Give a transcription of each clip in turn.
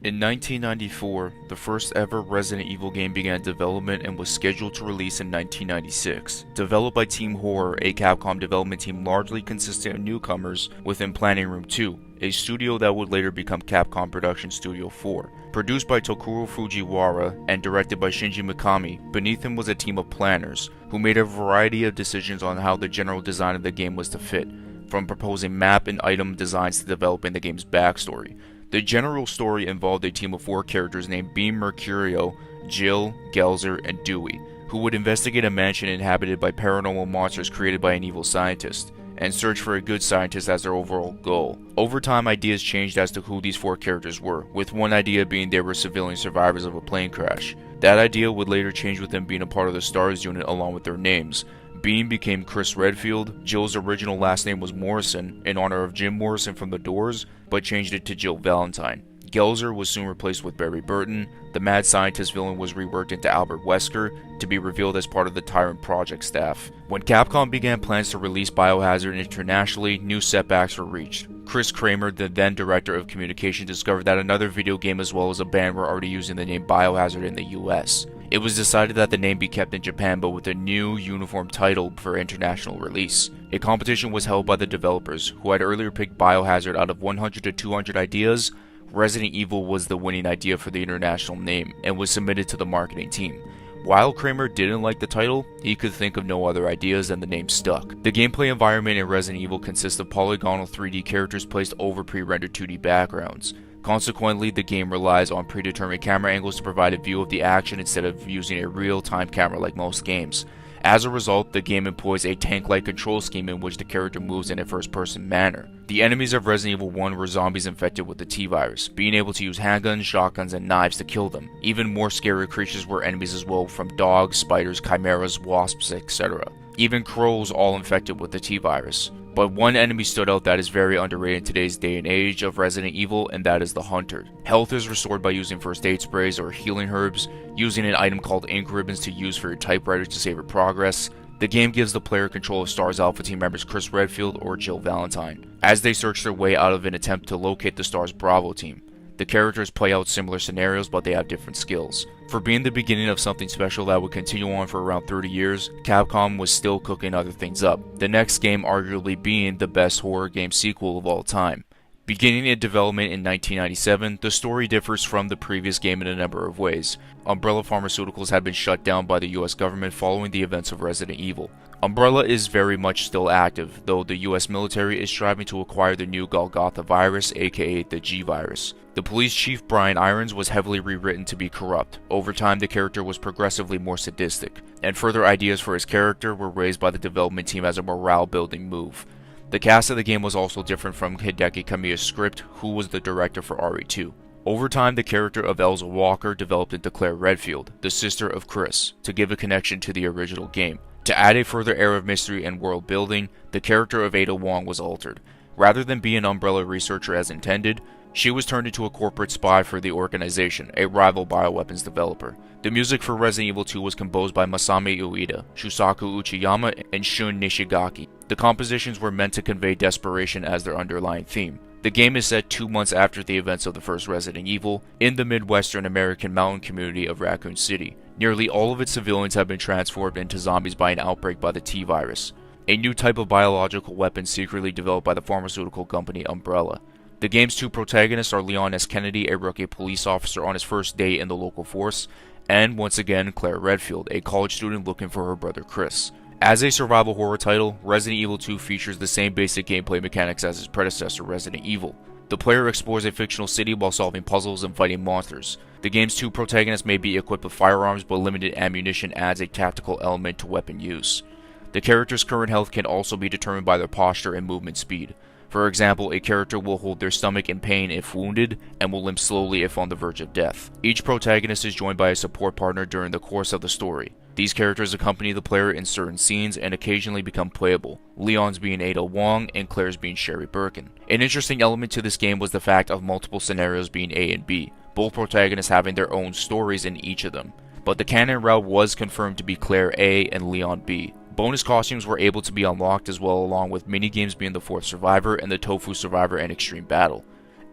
In 1994, the first ever Resident Evil game began development and was scheduled to release in 1996. Developed by Team Horror, a Capcom development team largely consisting of newcomers within Planning Room 2, a studio that would later become Capcom Production Studio 4. Produced by Tokuro Fujiwara and directed by Shinji Mikami, beneath him was a team of planners who made a variety of decisions on how the general design of the game was to fit, from proposing map and item designs to developing the game's backstory. The general story involved a team of 4 characters named Beam Mercurio, Jill, Gelzer, and Dewey, who would investigate a mansion inhabited by paranormal monsters created by an evil scientist, and search for a good scientist as their overall goal. Over time, ideas changed as to who these 4 characters were, with one idea being they were civilian survivors of a plane crash. That idea would later change with them being a part of the STARS unit along with their names. Beam became Chris Redfield, Jill's original last name was Morrison, in honor of Jim Morrison from The Doors, but changed it to Jill Valentine. Gelzer was soon replaced with Barry Burton. The mad scientist villain was reworked into Albert Wesker, to be revealed as part of the Tyrant Project staff. When Capcom began plans to release Biohazard internationally, new setbacks were reached. Chris Kramer, the then director of communication, discovered that another video game as well as a band were already using the name Biohazard in the US. It was decided that the name be kept in Japan but with a new, uniform title for international release. A competition was held by the developers, who had earlier picked Biohazard out of 100 to 200 ideas. Resident Evil was the winning idea for the international name, and was submitted to the marketing team. While Kramer didn't like the title, he could think of no other ideas and the name stuck. The gameplay environment in Resident Evil consists of polygonal 3D characters placed over pre-rendered 2D backgrounds. Consequently, the game relies on predetermined camera angles to provide a view of the action instead of using a real-time camera like most games. As a result, the game employs a tank-like control scheme in which the character moves in a first-person manner. The enemies of Resident Evil 1 were zombies infected with the T-Virus, being able to use handguns, shotguns, and knives to kill them. Even more scary creatures were enemies as well, from dogs, spiders, chimeras, wasps, etc. Even crows all infected with the T-Virus. But one enemy stood out that is very underrated in today's day and age of Resident Evil, and that is the Hunter. Health is restored by using first aid sprays or healing herbs, using an item called ink ribbons to use for your typewriter to save your progress. The game gives the player control of STARS Alpha team members Chris Redfield or Jill Valentine, as they search their way out of an attempt to locate the STARS Bravo team. The characters play out similar scenarios, but they have different skills. For being the beginning of something special that would continue on for around 30 years, Capcom was still cooking other things up, the next game arguably being the best horror game sequel of all time. Beginning in development in 1997, the story differs from the previous game in a number of ways. Umbrella Pharmaceuticals had been shut down by the US government following the events of Resident Evil. Umbrella is very much still active, though the US military is striving to acquire the new Golgotha virus, aka the G virus. The police chief Brian Irons was heavily rewritten to be corrupt. Over time, the character was progressively more sadistic, and further ideas for his character were raised by the development team as a morale-building move. The cast of the game was also different from Hideki Kamiya's script, who was the director for RE2. Over time, the character of Elza Walker developed into Claire Redfield, the sister of Chris, to give a connection to the original game. To add a further air of mystery and world building, the character of Ada Wong was altered. Rather than be an Umbrella researcher as intended, she was turned into a corporate spy for the organization, a rival bioweapons developer. The music for Resident Evil 2 was composed by Masami Ueda, Shusaku Uchiyama, and Shun Nishigaki. The compositions were meant to convey desperation as their underlying theme. The game is set 2 months after the events of the first Resident Evil, in the Midwestern American mountain community of Raccoon City. Nearly all of its civilians have been transformed into zombies by an outbreak by the T-Virus, a new type of biological weapon secretly developed by the pharmaceutical company Umbrella. The game's 2 protagonists are Leon S. Kennedy, a rookie police officer on his first day in the local force, and once again Claire Redfield, a college student looking for her brother Chris. As a survival horror title, Resident Evil 2 features the same basic gameplay mechanics as its predecessor Resident Evil. The player explores a fictional city while solving puzzles and fighting monsters. The game's 2 protagonists may be equipped with firearms, but limited ammunition adds a tactical element to weapon use. The character's current health can also be determined by their posture and movement speed. For example, a character will hold their stomach in pain if wounded, and will limp slowly if on the verge of death. Each protagonist is joined by a support partner during the course of the story. These characters accompany the player in certain scenes and occasionally become playable, Leon's being Ada Wong and Claire's being Sherry Birkin. An interesting element to this game was the fact of multiple scenarios being A and B, both protagonists having their own stories in each of them. But the canon route was confirmed to be Claire A and Leon B. Bonus costumes were able to be unlocked as well, along with minigames being the Fourth Survivor and the Tofu Survivor and Extreme Battle.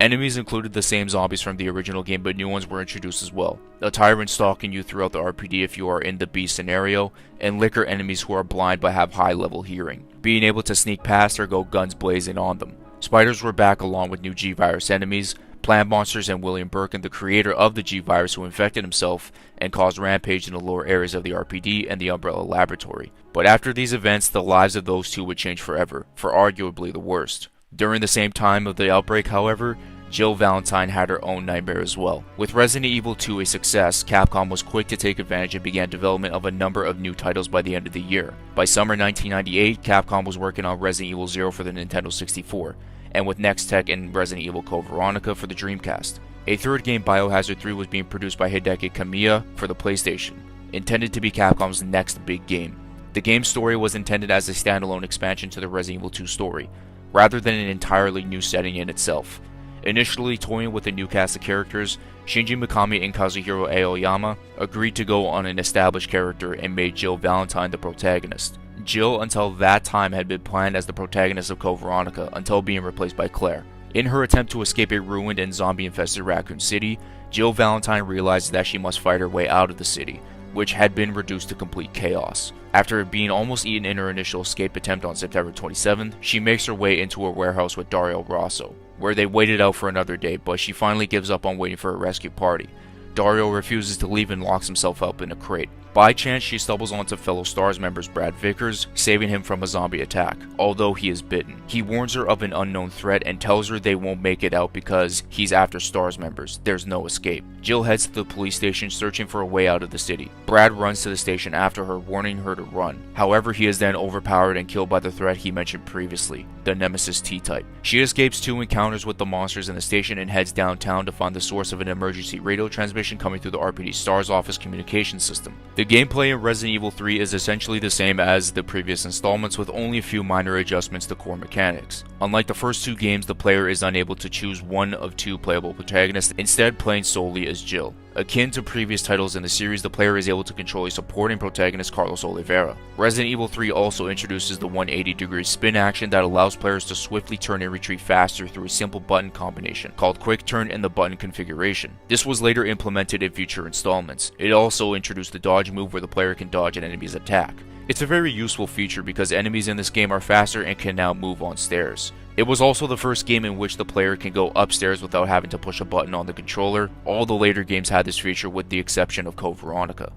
Enemies included the same zombies from the original game, but new ones were introduced as well. A tyrant stalking you throughout the RPD if you are in the B scenario, and liquor enemies who are blind but have high level hearing, being able to sneak past or go guns blazing on them. Spiders were back along with new G-Virus enemies, plant monsters, and William Birkin, the creator of the G-Virus who infected himself and caused rampage in the lower areas of the RPD and the Umbrella Laboratory. But after these events, the lives of those two would change forever, for arguably the worst. During the same time of the outbreak, however, Jill Valentine had her own nightmare as well. With Resident Evil 2 a success, Capcom was quick to take advantage and began development of a number of new titles by the end of the year. By summer 1998, Capcom was working on Resident Evil 0 for the Nintendo 64, and with Next Tech and Resident Evil Code Veronica for the Dreamcast. A third game, Biohazard 3, was being produced by Hideki Kamiya for the PlayStation, intended to be Capcom's next big game. The game's story was intended as a standalone expansion to the Resident Evil 2 story, rather than an entirely new setting in itself. Initially toying with a new cast of characters, Shinji Mikami and Kazuhiro Aoyama agreed to go on an established character and made Jill Valentine the protagonist. Jill, until that time, had been planned as the protagonist of Code Veronica until being replaced by Claire. In her attempt to escape a ruined and zombie-infested Raccoon City, Jill Valentine realizes that she must fight her way out of the city, which had been reduced to complete chaos. After being almost eaten in her initial escape attempt on September 27th, she makes her way into a warehouse with Dario Rosso, where they waited out for another day, but she finally gives up on waiting for a rescue party. Dario refuses to leave and locks himself up in a crate. By chance, she stumbles onto fellow STARS members Brad Vickers, saving him from a zombie attack, although he is bitten. He warns her of an unknown threat and tells her they won't make it out because he's after STARS members. There's no escape. Jill heads to the police station searching for a way out of the city. Brad runs to the station after her, warning her to run. However, he is then overpowered and killed by the threat he mentioned previously, the Nemesis T-Type. She escapes 2 encounters with the monsters in the station and heads downtown to find the source of an emergency radio transmission coming through the RPD STARS office communication system. The gameplay in Resident Evil 3 is essentially the same as the previous installments, with only a few minor adjustments to core mechanics. Unlike the first 2 games, the player is unable to choose one of 2 playable protagonists, instead playing solely as Jill. Akin to previous titles in the series, the player is able to control a supporting protagonist, Carlos Oliveira. Resident Evil 3 also introduces the 180-degree spin action that allows players to swiftly turn and retreat faster through a simple button combination called Quick Turn in the button configuration. This was later implemented in future installments. It also introduced the dodge move where the player can dodge an enemy's attack. It's a very useful feature because enemies in this game are faster and can now move on stairs. It was also the first game in which the player can go upstairs without having to push a button on the controller. All the later games had this feature with the exception of Code Veronica.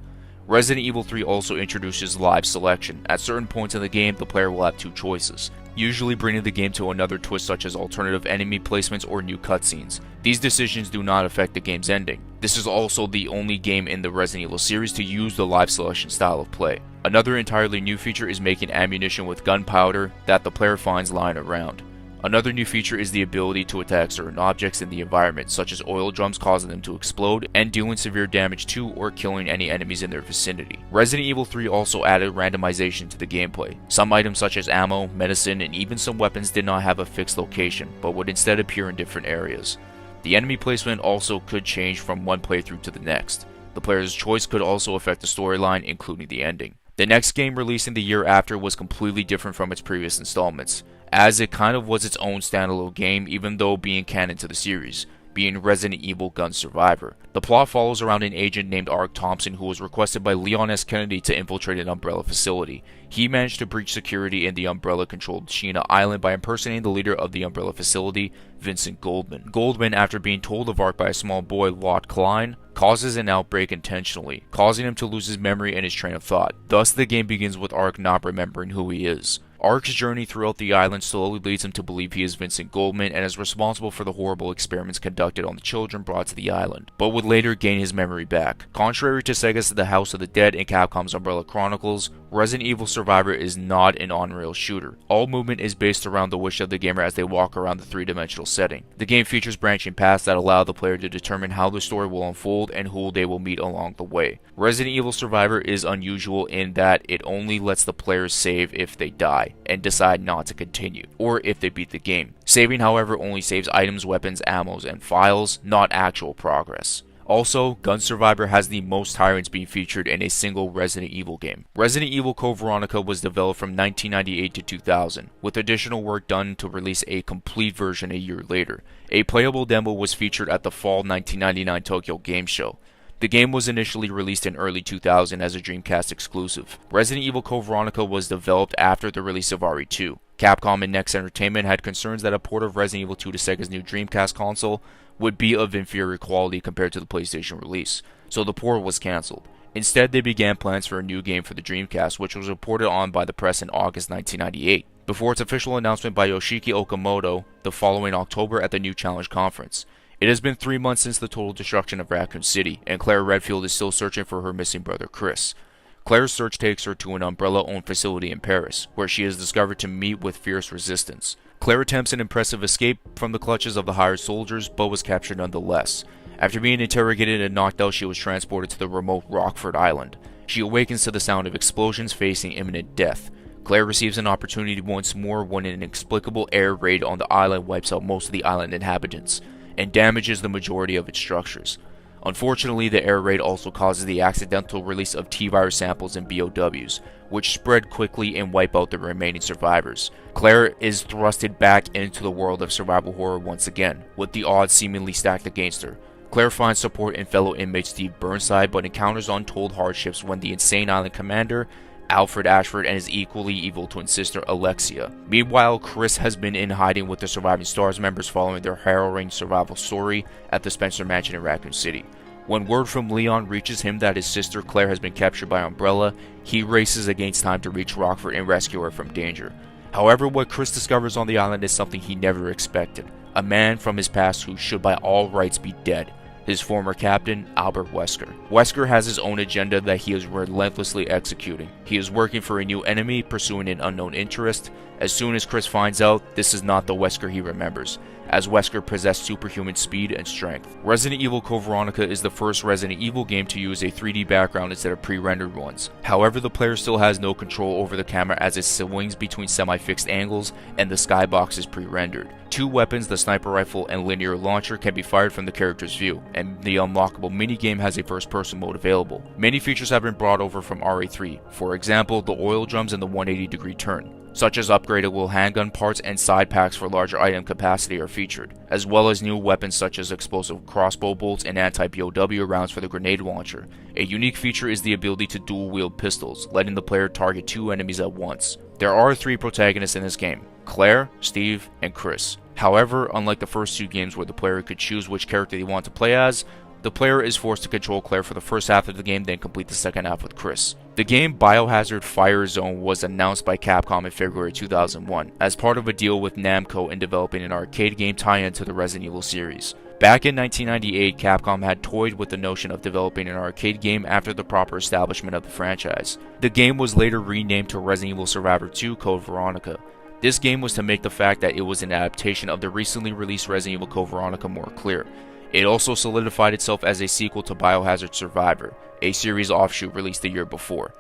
Resident Evil 3 also introduces live selection. At certain points in the game, the player will have 2 choices, usually bringing the game to another twist such as alternative enemy placements or new cutscenes. These decisions do not affect the game's ending. This is also the only game in the Resident Evil series to use the live selection style of play. Another entirely new feature is making ammunition with gunpowder that the player finds lying around. Another new feature is the ability to attack certain objects in the environment, such as oil drums, causing them to explode and dealing severe damage to or killing any enemies in their vicinity. Resident Evil 3 also added randomization to the gameplay. Some items such as ammo, medicine, and even some weapons did not have a fixed location, but would instead appear in different areas. The enemy placement also could change from one playthrough to the next. The player's choice could also affect the storyline, including the ending. The next game released in the year after was completely different from its previous installments, as it kind of was its own standalone game even though being canon to the series, being Resident Evil Gun Survivor. The plot follows around an agent named Ark Thompson who was requested by Leon S. Kennedy to infiltrate an Umbrella facility. He managed to breach security in the Umbrella-controlled Sheena Island by impersonating the leader of the Umbrella facility, Vincent Goldman. Goldman, after being told of Ark by a small boy, Lot Klein, causes an outbreak intentionally, causing him to lose his memory and his train of thought. Thus, the game begins with Ark not remembering who he is. Ark's journey throughout the island slowly leads him to believe he is Vincent Goldman and is responsible for the horrible experiments conducted on the children brought to the island, but would later gain his memory back. Contrary to Sega's The House of the Dead and Capcom's Umbrella Chronicles, Resident Evil Survivor is not an on-rail shooter. All movement is based around the wish of the gamer as they walk around the 3-dimensional setting. The game features branching paths that allow the player to determine how the story will unfold and who they will meet along the way. Resident Evil Survivor is unusual in that it only lets the players save if they die and decide not to continue, or if they beat the game. Saving, however, only saves items, weapons, ammos, and files, not actual progress. Also, Gun Survivor has the most tyrants being featured in a single Resident Evil game. Resident Evil Code Veronica was developed from 1998 to 2000, with additional work done to release a complete version a year later. A playable demo was featured at the fall 1999 Tokyo Game Show. The game was initially released in early 2000 as a Dreamcast exclusive. Resident Evil Code Veronica was developed after the release of RE2. Capcom and Next Entertainment had concerns that a port of Resident Evil 2 to Sega's new Dreamcast console would be of inferior quality compared to the PlayStation release, so the port was cancelled. Instead, they began plans for a new game for the Dreamcast, which was reported on by the press in August 1998, before its official announcement by Yoshiki Okamoto the following October at the New Challenge Conference. It has been 3 months since the total destruction of Raccoon City, and Claire Redfield is still searching for her missing brother Chris. Claire's search takes her to an Umbrella-owned facility in Paris, where she is discovered to meet with fierce resistance. Claire attempts an impressive escape from the clutches of the hired soldiers, but was captured nonetheless. After being interrogated and knocked out, she was transported to the remote Rockford Island. She awakens to the sound of explosions, facing imminent death. Claire receives an opportunity once more when an inexplicable air raid on the island wipes out most of the island inhabitants, and damages the majority of its structures. Unfortunately, the air raid also causes the accidental release of T-virus samples and BOWs, which spread quickly and wipe out the remaining survivors. Claire is thrusted back into the world of survival horror once again, with the odds seemingly stacked against her. Claire finds support in fellow inmate Steve Burnside, but encounters untold hardships when the insane island commander, Alfred Ashford, and his equally evil twin sister Alexia. Meanwhile, Chris has been in hiding with the surviving STARS members following their harrowing survival story at the Spencer Mansion in Raccoon City. When word from Leon reaches him that his sister Claire has been captured by Umbrella, he races against time to reach Rockford and rescue her from danger. However, what Chris discovers on the island is something he never expected. A man from his past who should by all rights be dead. His former captain, Albert Wesker. Wesker has his own agenda that he is relentlessly executing. He is working for a new enemy, pursuing an unknown interest. As soon as Chris finds out, this is not the Wesker he remembers, as Wesker possessed superhuman speed and strength. Resident Evil Code Veronica is the first Resident Evil game to use a 3D background instead of pre-rendered ones. However, the player still has no control over the camera as it swings between semi-fixed angles and the skybox is pre-rendered. Two weapons, the sniper rifle and linear launcher, can be fired from the character's view, and the unlockable minigame has a first-person mode available. Many features have been brought over from RE3, for example, the oil drums and the 180-degree turn, such as upgradable handgun parts and side packs for larger item capacity are featured, as well as new weapons such as explosive crossbow bolts and anti-BOW rounds for the grenade launcher. A unique feature is the ability to dual-wield pistols, letting the player target two enemies at once. There are three protagonists in this game: Claire, Steve, and Chris. However, unlike the first two games where the player could choose which character they want to play as, the player is forced to control Claire for the first half of the game, then complete the second half with Chris. The game Biohazard Fire Zone was announced by Capcom in February 2001 as part of a deal with Namco in developing an arcade game tie-in to the Resident Evil series. Back in 1998, Capcom had toyed with the notion of developing an arcade game after the proper establishment of the franchise. The game was later renamed to Resident Evil Survivor 2 Code Veronica. This game was to make the fact that it was an adaptation of the recently released Resident Evil Code Veronica more clear. It also solidified itself as a sequel to Biohazard Survivor, a series offshoot released the year before.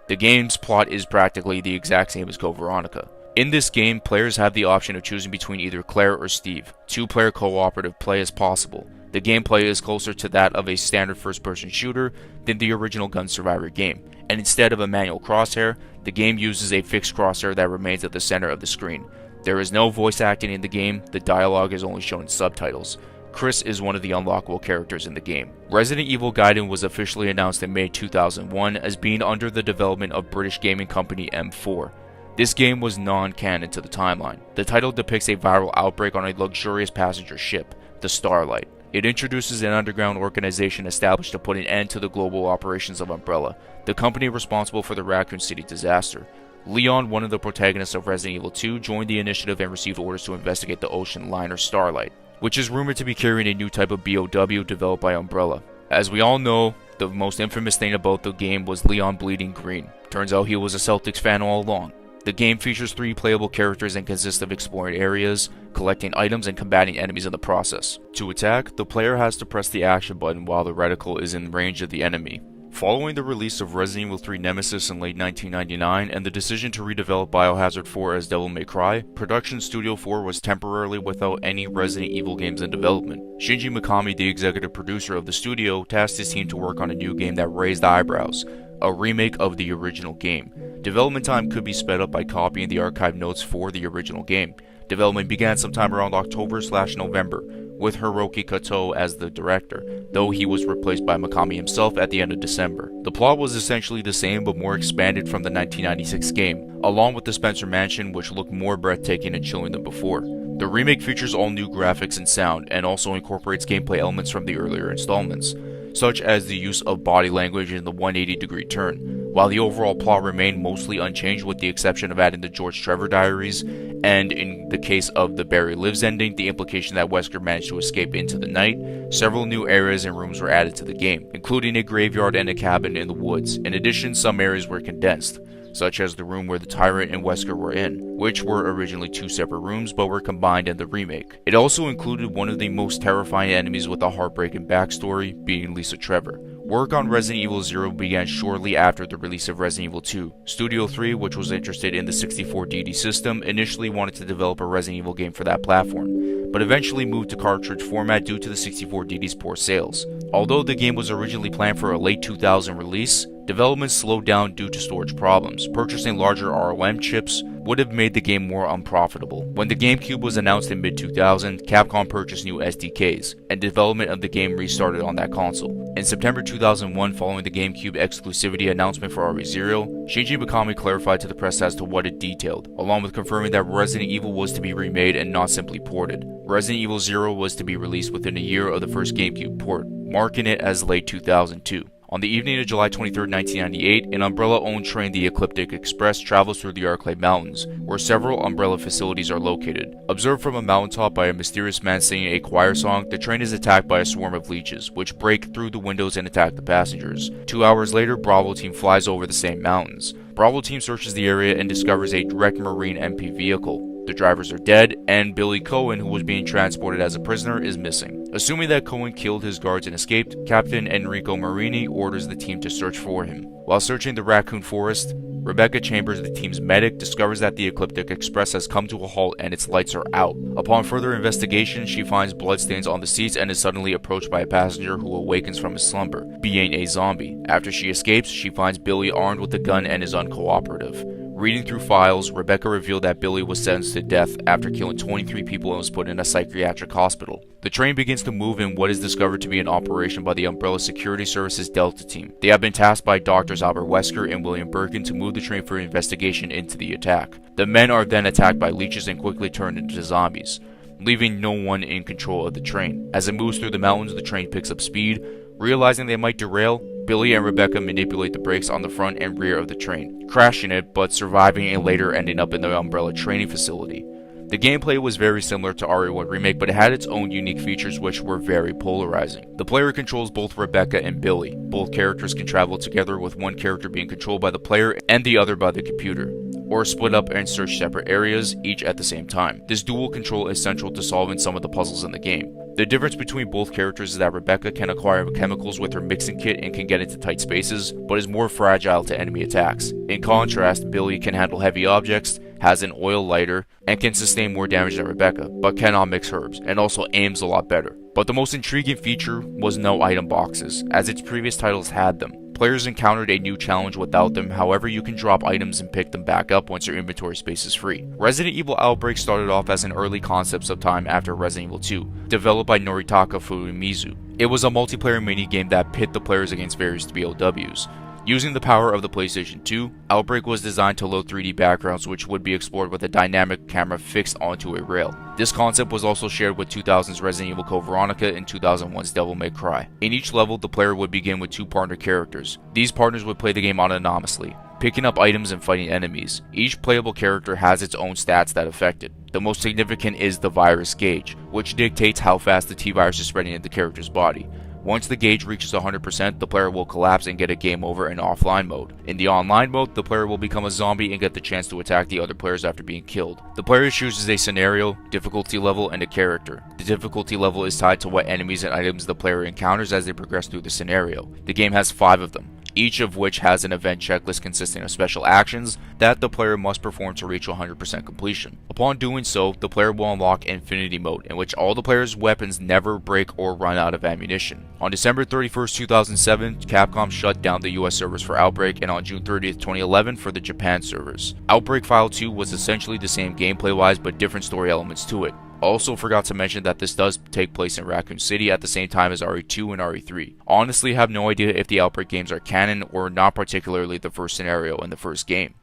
The game's plot is practically the exact same as Code Veronica. In this game, players have the option of choosing between either Claire or Steve. Two-player cooperative play is possible. The gameplay is closer to that of a standard first-person shooter than the original Gun Survivor game, and instead of a manual crosshair, the game uses a fixed crosshair that remains at the center of the screen. There is no voice acting in the game, the dialogue is only shown in subtitles. Chris is one of the unlockable characters in the game. Resident Evil Gaiden was officially announced in May 2001 as being under the development of British gaming company M4. This game was non-canon to the timeline. The title depicts a viral outbreak on a luxurious passenger ship, the Starlight. It introduces an underground organization established to put an end to the global operations of Umbrella, the company responsible for the Raccoon City disaster. Leon, one of the protagonists of Resident Evil 2, joined the initiative and received orders to investigate the ocean liner Starlight, which is rumored to be carrying a new type of BOW developed by Umbrella. As we all know, the most infamous thing about the game was Leon bleeding green. Turns out he was a Celtics fan all along. The game features 3 playable characters and consists of exploring areas, collecting items, and combating enemies in the process. To attack, the player has to press the action button while the reticle is in range of the enemy. Following the release of Resident Evil 3 Nemesis in late 1999 and the decision to redevelop Biohazard 4 as Devil May Cry, Production Studio 4 was temporarily without any Resident Evil games in development. Shinji Mikami, the executive producer of the studio, tasked his team to work on a new game that raised eyebrows, a remake of the original game. Development time could be sped up by copying the archive notes for the original game. Development began sometime around October/November, with Hiroki Kato as the director, though he was replaced by Mikami himself at the end of December. The plot was essentially the same but more expanded from the 1996 game, along with the Spencer Mansion, which looked more breathtaking and chilling than before. The remake features all new graphics and sound, and also incorporates gameplay elements from the earlier installments, such as the use of body language in the 180-degree turn, while the overall plot remained mostly unchanged with the exception of adding the George Trevor diaries, and in the case of the Barry Lives ending, the implication that Wesker managed to escape into the night. Several new areas and rooms were added to the game, including a graveyard and a cabin in the woods. In addition, some areas were condensed, such as the room where the Tyrant and Wesker were in, which were originally two separate rooms but were combined in the remake. It also included one of the most terrifying enemies with a heartbreaking backstory, being Lisa Trevor. Work on Resident Evil 0 began shortly after the release of Resident Evil 2. Studio 3, which was interested in the 64DD system, initially wanted to develop a Resident Evil game for that platform, but eventually moved to cartridge format due to the 64DD's poor sales. Although the game was originally planned for a late 2000 release, development slowed down due to storage problems. Purchasing larger ROM chips would have made the game more unprofitable. When the GameCube was announced in mid-2000, Capcom purchased new SDKs, and development of the game restarted on that console. In September 2001, following the GameCube exclusivity announcement for RE0, Shinji Mikami clarified to the press as to what it detailed, along with confirming that Resident Evil was to be remade and not simply ported. Resident Evil 0 was to be released within a year of the first GameCube port, marking it as late 2002. On the evening of July 23, 1998, an Umbrella-owned train, the Ecliptic Express, travels through the Arclay Mountains, where several Umbrella facilities are located. Observed from a mountaintop by a mysterious man singing a choir song, the train is attacked by a swarm of leeches, which break through the windows and attack the passengers. 2 hours later, Bravo Team flies over the same mountains. Bravo Team searches the area and discovers a wrecked Marine MP vehicle. The drivers are dead, and Billy Cohen, who was being transported as a prisoner, is missing. Assuming that Cohen killed his guards and escaped, Captain Enrico Marini orders the team to search for him. While searching the Raccoon Forest, Rebecca Chambers, the team's medic, discovers that the Ecliptic Express has come to a halt and its lights are out. Upon further investigation, she finds bloodstains on the seats and is suddenly approached by a passenger who awakens from his slumber, being a zombie. After she escapes, she finds Billy armed with a gun and is uncooperative. Reading through files, Rebecca revealed that Billy was sentenced to death after killing 23 people and was put in a psychiatric hospital. The train begins to move in what is discovered to be an operation by the Umbrella Security Services Delta Team. They have been tasked by Doctors Albert Wesker and William Birkin to move the train for investigation into the attack. The men are then attacked by leeches and quickly turned into zombies, leaving no one in control of the train. As it moves through the mountains, the train picks up speed. Realizing they might derail, Billy and Rebecca manipulate the brakes on the front and rear of the train, crashing it but surviving and later ending up in the Umbrella training facility. The gameplay was very similar to RE1 Remake, but it had its own unique features which were very polarizing. The player controls both Rebecca and Billy. Both characters can travel together, with one character being controlled by the player and the other by the computer, or split up and search separate areas, each at the same time. This dual control is central to solving some of the puzzles in the game. The difference between both characters is that Rebecca can acquire chemicals with her mixing kit and can get into tight spaces, but is more fragile to enemy attacks. In contrast, Billy can handle heavy objects, has an oil lighter, and can sustain more damage than Rebecca, but cannot mix herbs, and also aims a lot better. But the most intriguing feature was no item boxes, as its previous titles had them. Players encountered a new challenge without them, however you can drop items and pick them back up once your inventory space is free. Resident Evil Outbreak started off as an early concept sometime after Resident Evil 2, developed by Noritaka Furumizu. It was a multiplayer minigame that pit the players against various BOWs. Using the power of the PlayStation 2, Outbreak was designed to load 3D backgrounds which would be explored with a dynamic camera fixed onto a rail. This concept was also shared with 2000's Resident Evil Code Veronica and 2001's Devil May Cry. In each level, the player would begin with 2 partner characters. These partners would play the game autonomously, picking up items and fighting enemies. Each playable character has its own stats that affect it. The most significant is the virus gauge, which dictates how fast the T-virus is spreading in the character's body. Once the gauge reaches 100%, the player will collapse and get a game over in offline mode. In the online mode, the player will become a zombie and get the chance to attack the other players after being killed. The player chooses a scenario, difficulty level, and a character. The difficulty level is tied to what enemies and items the player encounters as they progress through the scenario. The game has 5 of them. each of which has an event checklist consisting of special actions that the player must perform to reach 100% completion. Upon doing so, the player will unlock Infinity Mode, in which all the player's weapons never break or run out of ammunition. On December 31st, 2007, Capcom shut down the US servers for Outbreak, and on June 30th, 2011 for the Japan servers. Outbreak File 2 was essentially the same gameplay-wise, but different story elements to it. Also forgot to mention that this does take place in Raccoon City at the same time as RE2 and RE3. Honestly, have no idea if the Outbreak games are canon or not, particularly the first scenario in the first game.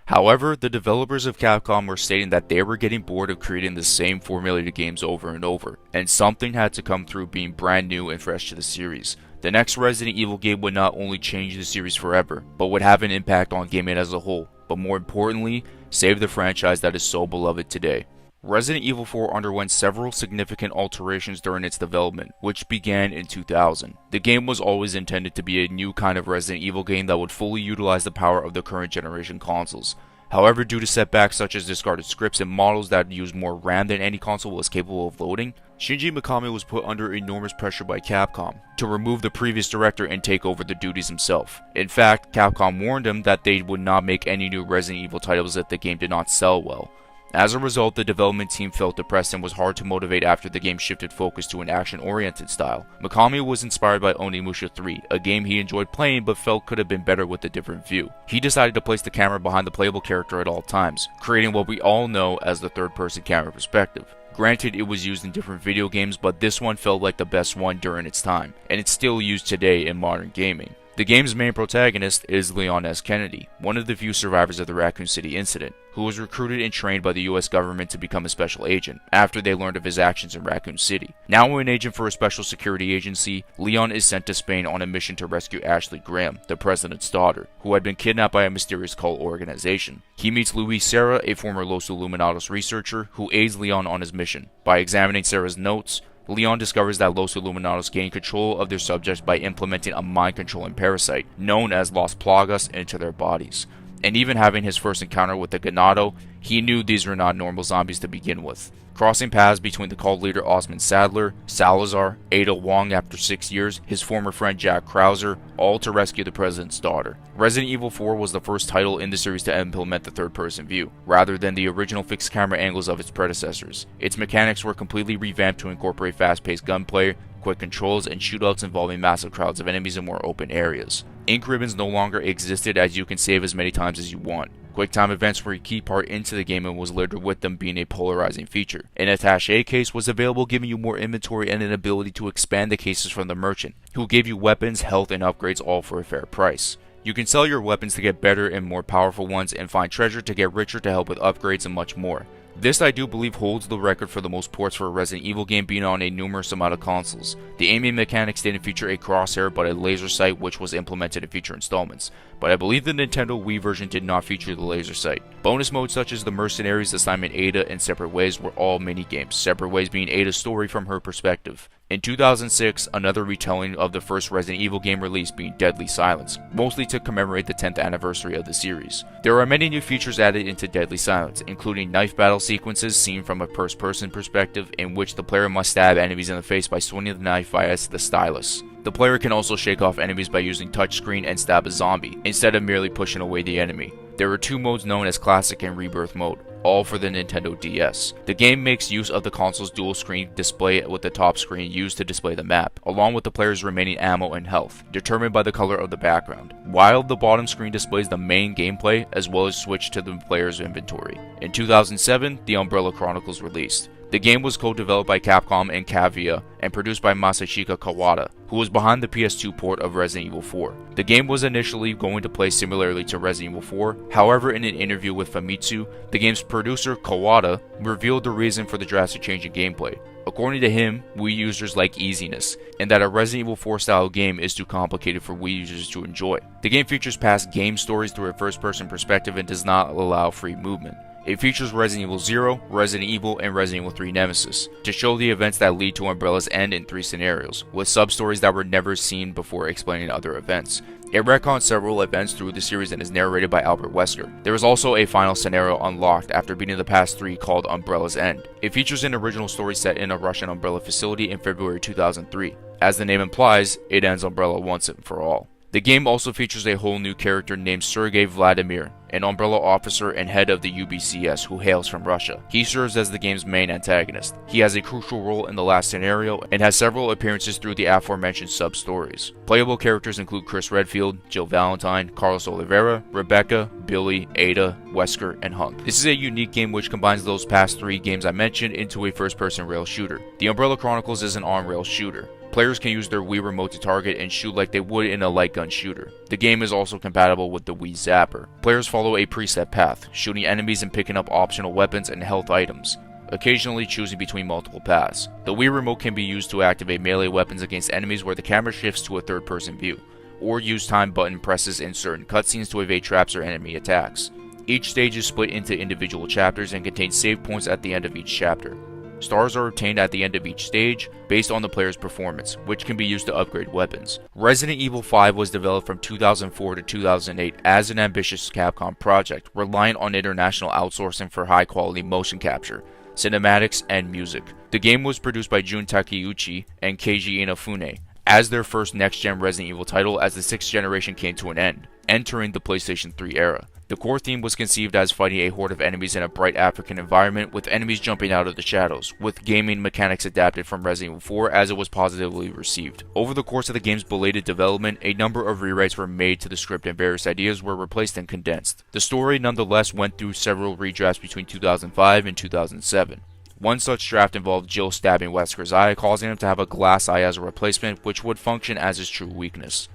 However, the developers of Capcom were stating that they were getting bored of creating the same formulated games over and over, and something had to come through being brand new and fresh to the series. The next Resident Evil game would not only change the series forever, but would have an impact on gaming as a whole, but more importantly, save the franchise that is so beloved today. Resident Evil 4 underwent several significant alterations during its development, which began in 2000. The game was always intended to be a new kind of Resident Evil game that would fully utilize the power of the current generation consoles. However, due to setbacks such as discarded scripts and models that used more RAM than any console was capable of loading, Shinji Mikami was put under enormous pressure by Capcom to remove the previous director and take over the duties himself. In fact, Capcom warned him that they would not make any new Resident Evil titles if the game did not sell well. As a result, the development team felt depressed and was hard to motivate after the game shifted focus to an action-oriented style. Mikami was inspired by Onimusha 3, a game he enjoyed playing but felt could have been better with a different view. He decided to place the camera behind the playable character at all times, creating what we all know as the third-person camera perspective. Granted, it was used in different video games, but this one felt like the best one during its time, and it's still used today in modern gaming. The game's main protagonist is Leon S. Kennedy, one of the few survivors of the Raccoon City incident, who was recruited and trained by the US government to become a special agent after they learned of his actions in Raccoon City. Now an agent for a special security agency, Leon is sent to Spain on a mission to rescue Ashley Graham, the president's daughter, who had been kidnapped by a mysterious cult organization. He meets Luis Serra, a former Los Illuminados researcher, who aids Leon on his mission. By examining Serra's notes, Leon discovers that Los Illuminados gain control of their subjects by implementing a mind-controlling parasite, known as Las Plagas, into their bodies. And even having his first encounter with the Ganado, he knew these were not normal zombies to begin with. Crossing paths between the cult leader Osmond Sadler, Salazar, Ada Wong after 6 years, his former friend Jack Krauser, all to rescue the president's daughter. Resident Evil 4 was the first title in the series to implement the third-person view, rather than the original fixed camera angles of its predecessors. Its mechanics were completely revamped to incorporate fast-paced gunplay, quick controls, and shootouts involving massive crowds of enemies in more open areas. Ink ribbons no longer existed, as you can save as many times as you want. QuickTime events were a key part into the game and was littered with them being a polarizing feature. An attaché case was available, giving you more inventory and an ability to expand the cases from the merchant, who gave you weapons, health, and upgrades all for a fair price. You can sell your weapons to get better and more powerful ones, and find treasure to get richer to help with upgrades and much more. This I do believe holds the record for the most ports for a Resident Evil game being on a numerous amount of consoles. The aiming mechanics didn't feature a crosshair but a laser sight, which was implemented in future installments, but I believe the Nintendo Wii version did not feature the laser sight. Bonus modes such as the Mercenaries, Assignment Ada, and Separate Ways were all mini-games, Separate Ways being Ada's story from her perspective. In 2006, another retelling of the first Resident Evil game release being Deadly Silence, mostly to commemorate the 10th anniversary of the series. There are many new features added into Deadly Silence, including knife battle sequences seen from a first-person perspective in which the player must stab enemies in the face by swinging the knife via the stylus. The player can also shake off enemies by using touchscreen and stab a zombie, instead of merely pushing away the enemy. There are two modes known as Classic and Rebirth mode, all for the Nintendo DS. The game makes use of the console's dual screen display, with the top screen used to display the map, along with the player's remaining ammo and health, determined by the color of the background, while the bottom screen displays the main gameplay as well as switch to the player's inventory. In 2007, the Umbrella Chronicles released. The game was co-developed by Capcom and Cavia and produced by Masashika Kawada, who was behind the PS2 port of Resident Evil 4. The game was initially going to play similarly to Resident Evil 4, however in an interview with Famitsu, the game's producer Kawada revealed the reason for the drastic change in gameplay. According to him, Wii users like easiness, and that a Resident Evil 4 style game is too complicated for Wii users to enjoy. The game features past game stories through a first-person perspective and does not allow free movement. It features Resident Evil 0, Resident Evil, and Resident Evil 3 Nemesis, to show the events that lead to Umbrella's end in 3 scenarios, with sub-stories that were never seen before explaining other events. It retcons several events through the series and is narrated by Albert Wesker. There is also a final scenario unlocked after beating the past 3 called Umbrella's End. It features an original story set in a Russian Umbrella facility in February 2003. As the name implies, it ends Umbrella once and for all. The game also features a whole new character named Sergei Vladimir, an Umbrella officer and head of the UBCS who hails from Russia. He serves as the game's main antagonist. He has a crucial role in the last scenario and has several appearances through the aforementioned sub-stories. Playable characters include Chris Redfield, Jill Valentine, Carlos Oliveira, Rebecca, Billy, Ada, Wesker, and Hunk. This is a unique game which combines those past 3 games I mentioned into a first-person rail shooter. The Umbrella Chronicles is an on-rail shooter. Players can use their Wii remote to target and shoot like they would in a light gun shooter. The game is also compatible with the Wii Zapper. Players follow a preset path, shooting enemies and picking up optional weapons and health items, occasionally choosing between multiple paths. The Wii remote can be used to activate melee weapons against enemies where the camera shifts to a third-person view, or use time button presses in certain cutscenes to evade traps or enemy attacks. Each stage is split into individual chapters and contains save points at the end of each chapter. Stars are obtained at the end of each stage based on the player's performance, which can be used to upgrade weapons. Resident Evil 5 was developed from 2004 to 2008 as an ambitious Capcom project, relying on international outsourcing for high-quality motion capture, cinematics, and music. The game was produced by Jun Takeuchi and Keiji Inafune as their first next-gen Resident Evil title as the 6th generation came to an end, entering the PlayStation 3 era. The core theme was conceived as fighting a horde of enemies in a bright African environment with enemies jumping out of the shadows, with gaming mechanics adapted from Resident Evil 4 as it was positively received. Over the course of the game's belated development, a number of rewrites were made to the script and various ideas were replaced and condensed. The story nonetheless went through several redrafts between 2005 and 2007. One such draft involved Jill stabbing Wesker's eye, causing him to have a glass eye as a replacement, which would function as his true weakness.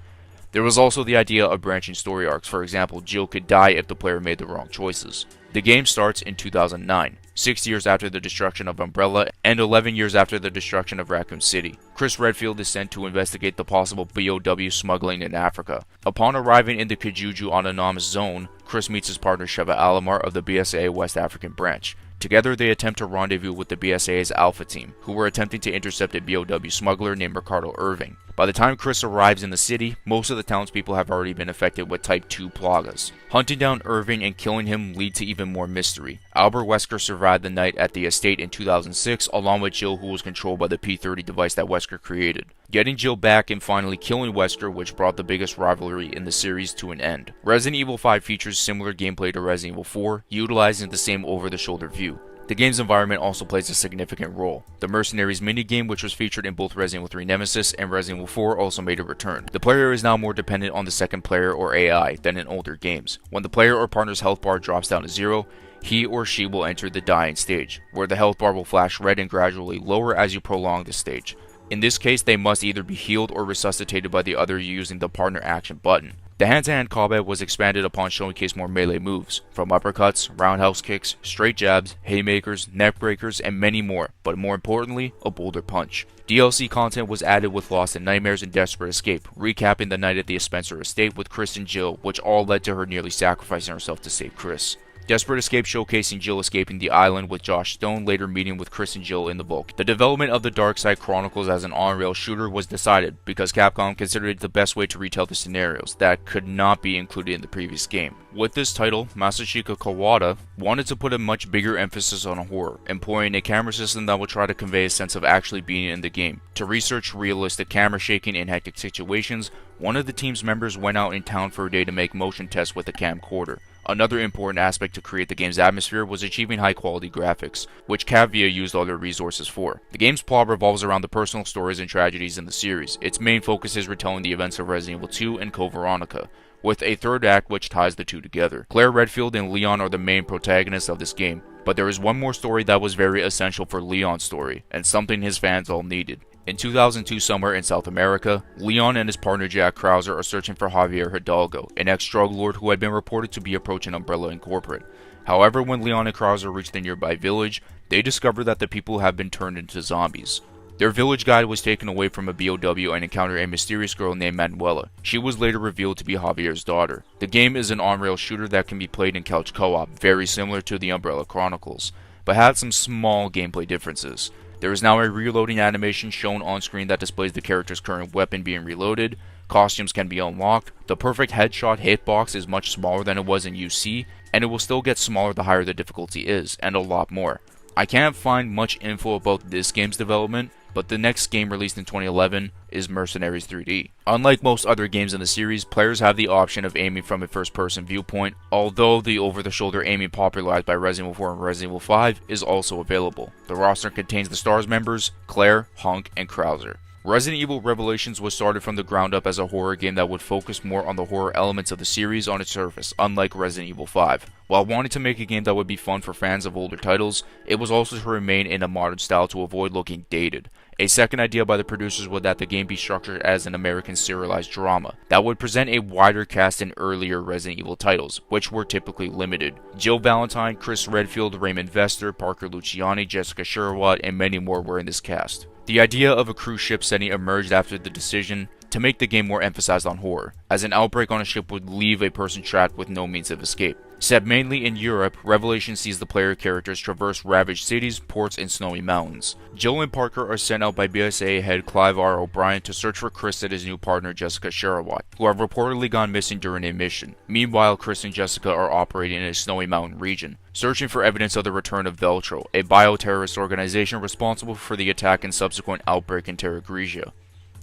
There was also the idea of branching story arcs. For example, Jill could die if the player made the wrong choices. The game starts in 2009, 6 years after the destruction of Umbrella and 11 years after the destruction of Raccoon City. Chris Redfield is sent to investigate the possible BOW smuggling in Africa. Upon arriving in the Kijuju Autonomous Zone, Chris meets his partner Sheva Alomar of the BSAA West African branch. Together, they attempt to rendezvous with the BSAA's Alpha team, who were attempting to intercept a BOW smuggler named Ricardo Irving. By the time Chris arrives in the city, most of the townspeople have already been affected with Type 2 plagas. Hunting down Irving and killing him lead to even more mystery. Albert Wesker survived the night at the estate in 2006, along with Jill, who was controlled by the P-30 device that Wesker created. Getting Jill back and finally killing Wesker, which brought the biggest rivalry in the series to an end. Resident Evil 5 features similar gameplay to Resident Evil 4, utilizing the same over-the-shoulder view. The game's environment also plays a significant role. The Mercenaries minigame, which was featured in both Resident Evil 3 Nemesis and Resident Evil 4, also made a return. The player is now more dependent on the second player or AI than in older games. When the player or partner's health bar drops down to 0, he or she will enter the dying stage, where the health bar will flash red and gradually lower as you prolong the stage. In this case, they must either be healed or resuscitated by the other using the partner action button. The hand-to-hand combat was expanded upon showcase more melee moves, from uppercuts, roundhouse kicks, straight jabs, haymakers, neckbreakers, and many more, but more importantly, a boulder punch. DLC content was added with Lost in Nightmares and Desperate Escape, recapping the night at the Spencer estate with Chris and Jill, which all led to her nearly sacrificing herself to save Chris. Desperate Escape showcasing Jill escaping the island with Josh Stone, later meeting with Chris and Jill in the vault. The development of the Darkside Chronicles as an on-rail shooter was decided because Capcom considered it the best way to retell the scenarios that could not be included in the previous game. With this title, Masashika Kawada wanted to put a much bigger emphasis on horror, employing a camera system that would try to convey a sense of actually being in the game. To research realistic camera shaking in hectic situations, one of the team's members went out in town for a day to make motion tests with a camcorder. Another important aspect to create the game's atmosphere was achieving high-quality graphics, which Cavia used all their resources for. The game's plot revolves around the personal stories and tragedies in the series. Its main focus is retelling the events of Resident Evil 2 and Code Veronica, with a third act which ties the two together. Claire Redfield and Leon are the main protagonists of this game, but there is one more story that was very essential for Leon's story, and something his fans all needed. In 2002, somewhere in South America, Leon and his partner Jack Krauser are searching for Javier Hidalgo, an ex-drug lord who had been reported to be approaching Umbrella Incorporated. However, when Leon and Krauser reach the nearby village, they discover that the people have been turned into zombies. Their village guide was taken away from a BOW and encountered a mysterious girl named Manuela. She was later revealed to be Javier's daughter. The game is an on-rail shooter that can be played in couch co-op, very similar to the Umbrella Chronicles, but had some small gameplay differences. There is now a reloading animation shown on screen that displays the character's current weapon being reloaded. Costumes can be unlocked. The perfect headshot hitbox is much smaller than it was in UC, and it will still get smaller the higher the difficulty is, and a lot more. I can't find much info about this game's development, but the next game released in 2011 is Mercenaries 3D. Unlike most other games in the series, players have the option of aiming from a first-person viewpoint, although the over-the-shoulder aiming popularized by Resident Evil 4 and Resident Evil 5 is also available. The roster contains the STARS members, Claire, Hunk, and Krauser. Resident Evil Revelations was started from the ground up as a horror game that would focus more on the horror elements of the series on its surface, unlike Resident Evil 5. While wanting to make a game that would be fun for fans of older titles, it was also to remain in a modern style to avoid looking dated. A second idea by the producers was that the game be structured as an American serialized drama that would present a wider cast than earlier Resident Evil titles, which were typically limited. Jill Valentine, Chris Redfield, Raymond Vester, Parker Luciani, Jessica Sherwood, and many more were in this cast. The idea of a cruise ship setting emerged after the decision to make the game more emphasized on horror, as an outbreak on a ship would leave a person trapped with no means of escape. Set mainly in Europe, Revelation sees the player characters traverse ravaged cities, ports, and snowy mountains. Jill and Parker are sent out by BSA head Clive R. O'Brien to search for Chris and his new partner Jessica Sherwood, who have reportedly gone missing during a mission. Meanwhile, Chris and Jessica are operating in a snowy mountain region, searching for evidence of the return of Veltro, a bioterrorist organization responsible for the attack and subsequent outbreak in Terra Grigia.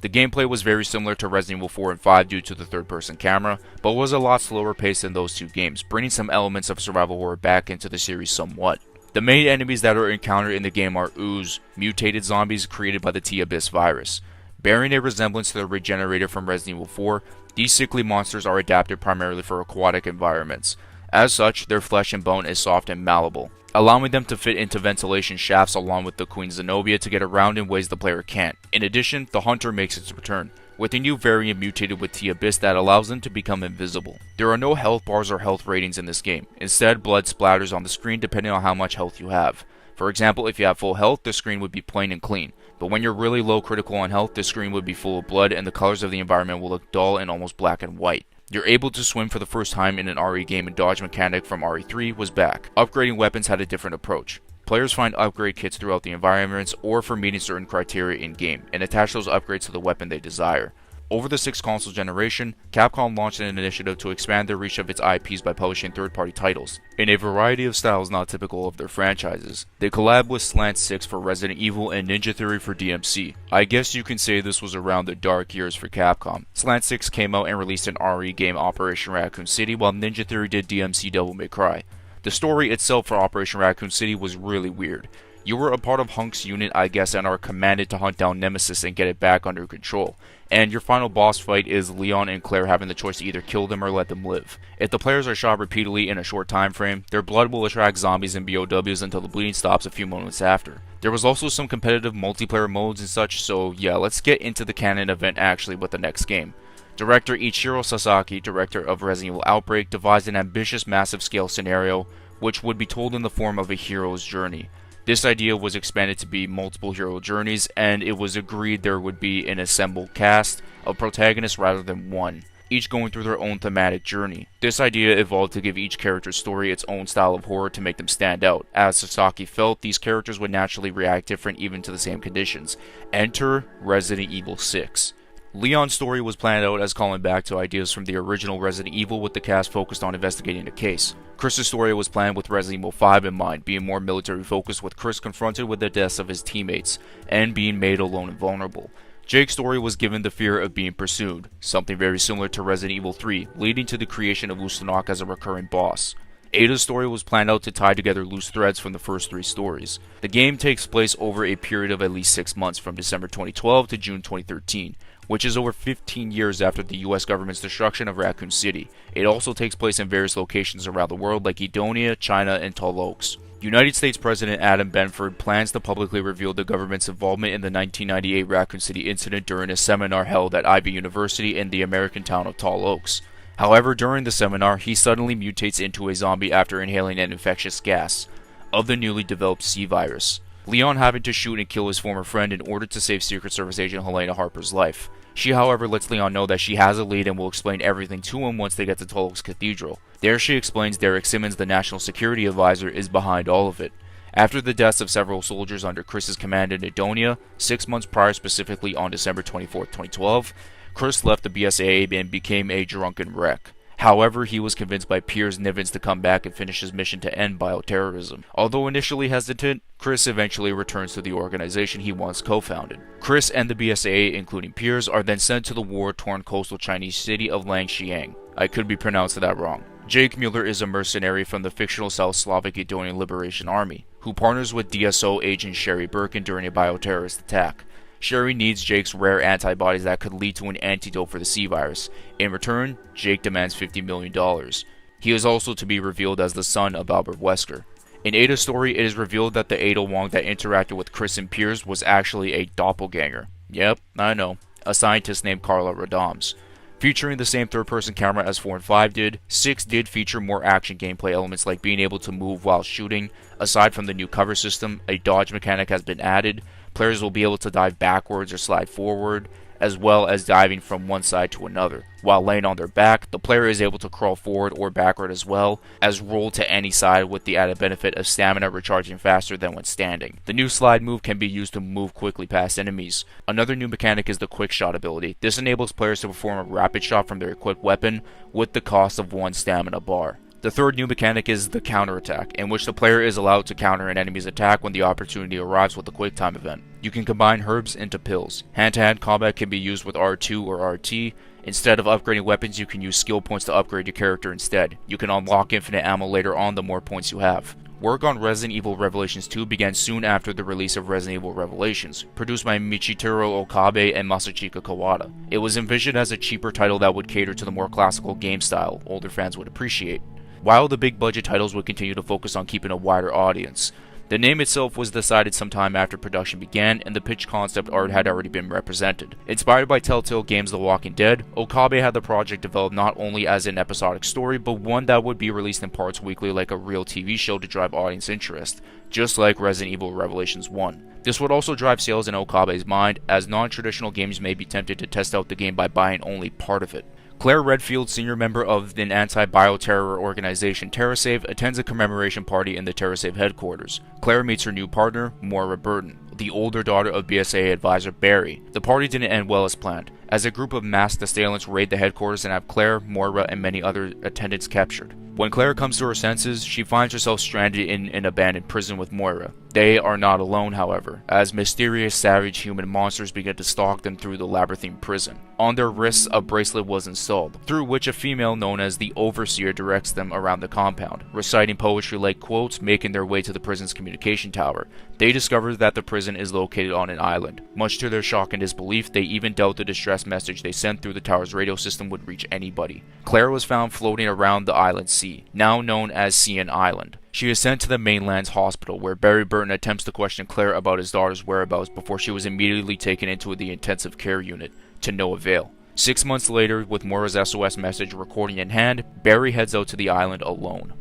The gameplay was very similar to Resident Evil 4 and 5 due to the third-person camera, but was a lot slower paced than those two games, bringing some elements of survival horror back into the series somewhat. The main enemies that are encountered in the game are ooze, mutated zombies created by the T-Abyss virus. Bearing a resemblance to the Regenerator from Resident Evil 4, these sickly monsters are adapted primarily for aquatic environments. As such, their flesh and bone is soft and malleable, allowing them to fit into ventilation shafts along with the Queen Zenobia to get around in ways the player can't. In addition, the Hunter makes its return, with a new variant mutated with T-Abyss that allows them to become invisible. There are no health bars or health ratings in this game. Instead, blood splatters on the screen depending on how much health you have. For example, if you have full health, the screen would be plain and clean, but when you're really low critical on health, the screen would be full of blood and the colors of the environment will look dull and almost black and white. You're able to swim for the first time in an RE game, and dodge mechanic from RE3 was back. Upgrading weapons had a different approach. Players find upgrade kits throughout the environments or for meeting certain criteria in-game, and attach those upgrades to the weapon they desire. Over the 6th console generation, Capcom launched an initiative to expand the reach of its IPs by publishing third-party titles, in a variety of styles not typical of their franchises. They collabed with Slant 6 for Resident Evil and Ninja Theory for DMC. I guess you can say this was around the dark years for Capcom. Slant 6 came out and released an RE game, Operation Raccoon City, while Ninja Theory did DMC Devil May Cry. The story itself for Operation Raccoon City was really weird. You were a part of Hunk's unit, I guess, and are commanded to hunt down Nemesis and get it back under control. And your final boss fight is Leon and Claire having the choice to either kill them or let them live. If the players are shot repeatedly in a short time frame, their blood will attract zombies and BOWs until the bleeding stops a few moments after. There was also some competitive multiplayer modes and such, so yeah, let's get into the canon event actually with the next game. Director Ichiro Sasaki, director of Resident Evil Outbreak, devised an ambitious massive-scale scenario which would be told in the form of a hero's journey. This idea was expanded to be multiple hero journeys, and it was agreed there would be an assembled cast of protagonists rather than one, each going through their own thematic journey. This idea evolved to give each character's story its own style of horror to make them stand out. As Sasaki felt, these characters would naturally react different even to the same conditions. Enter Resident Evil 6. Leon's story was planned out as calling back to ideas from the original Resident Evil, with the cast focused on investigating the case. Chris's story was planned with Resident Evil 5 in mind, being more military focused, with Chris confronted with the deaths of his teammates and being made alone and vulnerable. Jake's story was given the fear of being pursued, something very similar to Resident Evil 3, leading to the creation of Ustanok as a recurring boss. Ada's story was planned out to tie together loose threads from the first 3 stories. The game takes place over a period of at least 6 months, from December 2012 to June 2013, which is over 15 years after the US government's destruction of Raccoon City. It also takes place in various locations around the world like Edonia, China, and Tall Oaks. United States President Adam Benford plans to publicly reveal the government's involvement in the 1998 Raccoon City incident during a seminar held at Ivy University in the American town of Tall Oaks. However, during the seminar, he suddenly mutates into a zombie after inhaling an infectious gas of the newly developed C virus, Leon having to shoot and kill his former friend in order to save Secret Service agent Helena Harper's life. She, however, lets Leon know that she has a lead and will explain everything to him once they get to Tall Oaks Cathedral. There she explains Derek Simmons, the National Security Advisor, is behind all of it. After the deaths of several soldiers under Chris's command in Edonia, 6 months prior, specifically on December 24, 2012, Chris left the BSAA and became a drunken wreck. However, he was convinced by Piers Nivens to come back and finish his mission to end bioterrorism. Although initially hesitant, Chris eventually returns to the organization he once co-founded. Chris and the BSAA, including Piers, are then sent to the war-torn coastal Chinese city of Langxiang. I could be pronouncing that wrong. Jake Mueller is a mercenary from the fictional South Slavic Edonian Liberation Army, who partners with DSO agent Sherry Birkin during a bioterrorist attack. Sherry needs Jake's rare antibodies that could lead to an antidote for the C-virus. In return, Jake demands $50 million. He is also to be revealed as the son of Albert Wesker. In Ada's story, it is revealed that the Ada Wong that interacted with Chris and Piers was actually a doppelganger. Yep, I know. A scientist named Carla Radams. Featuring the same third-person camera as 4 and 5 did, 6 did feature more action gameplay elements like being able to move while shooting. Aside from the new cover system, a dodge mechanic has been added. Players will be able to dive backwards or slide forward, as well as diving from one side to another. While laying on their back, the player is able to crawl forward or backward as well as roll to any side with the added benefit of stamina recharging faster than when standing. The new slide move can be used to move quickly past enemies. Another new mechanic is the quick shot ability. This enables players to perform a rapid shot from their equipped weapon with the cost of 1 stamina bar. The third new mechanic is the counterattack, in which the player is allowed to counter an enemy's attack when the opportunity arrives with the quick time event. You can combine herbs into pills. Hand-to-hand combat can be used with R2 or RT. Instead of upgrading weapons, you can use skill points to upgrade your character instead. You can unlock infinite ammo later on the more points you have. Work on Resident Evil Revelations 2 began soon after the release of Resident Evil Revelations, produced by Michitaro Okabe and Masachika Kawada. It was envisioned as a cheaper title that would cater to the more classical game style older fans would appreciate, while the big budget titles would continue to focus on keeping a wider audience. The name itself was decided sometime after production began, and the pitch concept art had already been represented. Inspired by Telltale Games' The Walking Dead, Okabe had the project developed not only as an episodic story, but one that would be released in parts weekly like a real TV show to drive audience interest, just like Resident Evil Revelations 1. This would also drive sales in Okabe's mind, as non-traditional games may be tempted to test out the game by buying only part of it. Claire Redfield, senior member of an anti-bioterror organization TerraSave, attends a commemoration party in the TerraSave headquarters. Claire meets her new partner, Moira Burton, the older daughter of BSAA advisor Barry. The party didn't end well as planned, as a group of masked assailants raid the headquarters and have Claire, Moira, and many other attendants captured. When Claire comes to her senses, she finds herself stranded in an abandoned prison with Moira. They are not alone, however, as mysterious savage human monsters begin to stalk them through the labyrinthine prison. On their wrists, a bracelet was installed, through which a female known as the Overseer directs them around the compound, reciting poetry-like quotes, making their way to the prison's communication tower. They discover that the prison is located on an island. Much to their shock and disbelief, they even doubt the distress message they sent through the tower's radio system would reach anybody. Claire was found floating around the island sea, now known as Cian Island. She is sent to the mainland's hospital, where Barry Burton attempts to question Claire about his daughter's whereabouts before she was immediately taken into the intensive care unit, to no avail. 6 months later, with Moira's SOS message recording in hand, Barry heads out to the island alone.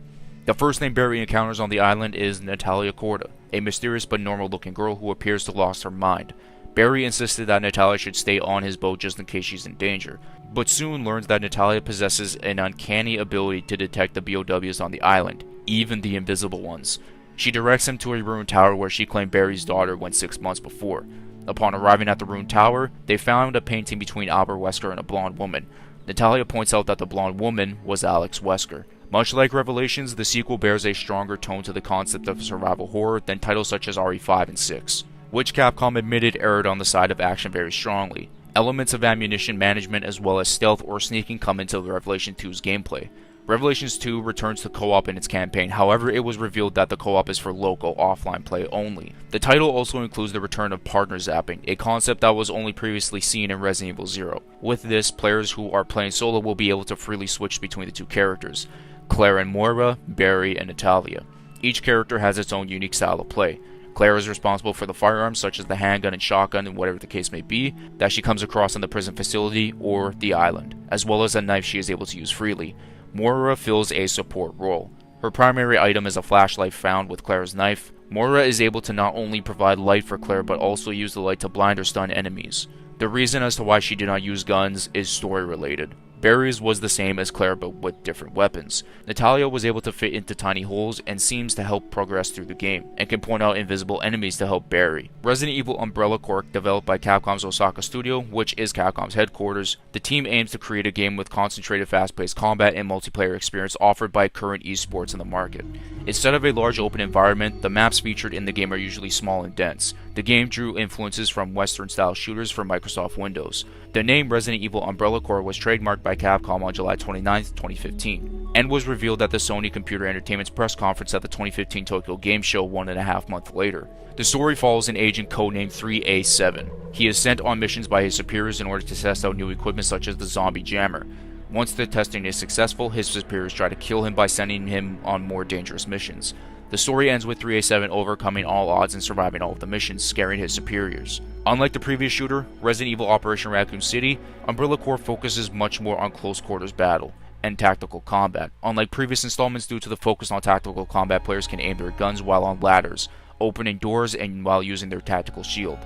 The first name Barry encounters on the island is Natalia Corda, a mysterious but normal-looking girl who appears to have lost her mind. Barry insisted that Natalia should stay on his boat just in case she's in danger, but soon learns that Natalia possesses an uncanny ability to detect the BOWs on the island, even the invisible ones. She directs him to a ruined tower where she claimed Barry's daughter went 6 months before. Upon arriving at the ruined tower, they found a painting between Albert Wesker and a blonde woman. Natalia points out that the blonde woman was Alex Wesker. Much like Revelations, the sequel bears a stronger tone to the concept of survival horror than titles such as RE5 and 6, which Capcom admitted erred on the side of action very strongly. Elements of ammunition management as well as stealth or sneaking come into Revelation 2's gameplay. Revelations 2 returns to co-op in its campaign, however it was revealed that the co-op is for local offline play only. The title also includes the return of partner zapping, a concept that was only previously seen in Resident Evil 0. With this, players who are playing solo will be able to freely switch between the two characters, Claire and Moira, Barry and Natalia. Each character has its own unique style of play. Claire is responsible for the firearms such as the handgun and shotgun and whatever the case may be that she comes across in the prison facility or the island, as well as a knife she is able to use freely. Moira fills a support role. Her primary item is a flashlight found with Claire's knife. Moira is able to not only provide light for Claire but also use the light to blind or stun enemies. The reason as to why she did not use guns is story related. Barry's was the same as Claire but with different weapons. Natalia was able to fit into tiny holes and seems to help progress through the game, and can point out invisible enemies to help Barry. Resident Evil Umbrella Corp, developed by Capcom's Osaka studio, which is Capcom's headquarters, the team aims to create a game with concentrated fast-paced combat and multiplayer experience offered by current esports in the market. Instead of a large open environment, the maps featured in the game are usually small and dense. The game drew influences from Western-style shooters for Microsoft Windows. The name Resident Evil Umbrella Corps was trademarked by Capcom on July 29, 2015, and was revealed at the Sony Computer Entertainment's press conference at the 2015 Tokyo Game Show 1.5 months later. The story follows an agent codenamed 3A7. He is sent on missions by his superiors in order to test out new equipment such as the zombie jammer. Once the testing is successful, his superiors try to kill him by sending him on more dangerous missions. The story ends with 3A7 overcoming all odds and surviving all of the missions, scaring his superiors. Unlike the previous shooter, Resident Evil Operation Raccoon City, Umbrella Corps focuses much more on close quarters battle and tactical combat. Unlike previous installments, due to the focus on tactical combat, players can aim their guns while on ladders, opening doors, and while using their tactical shield.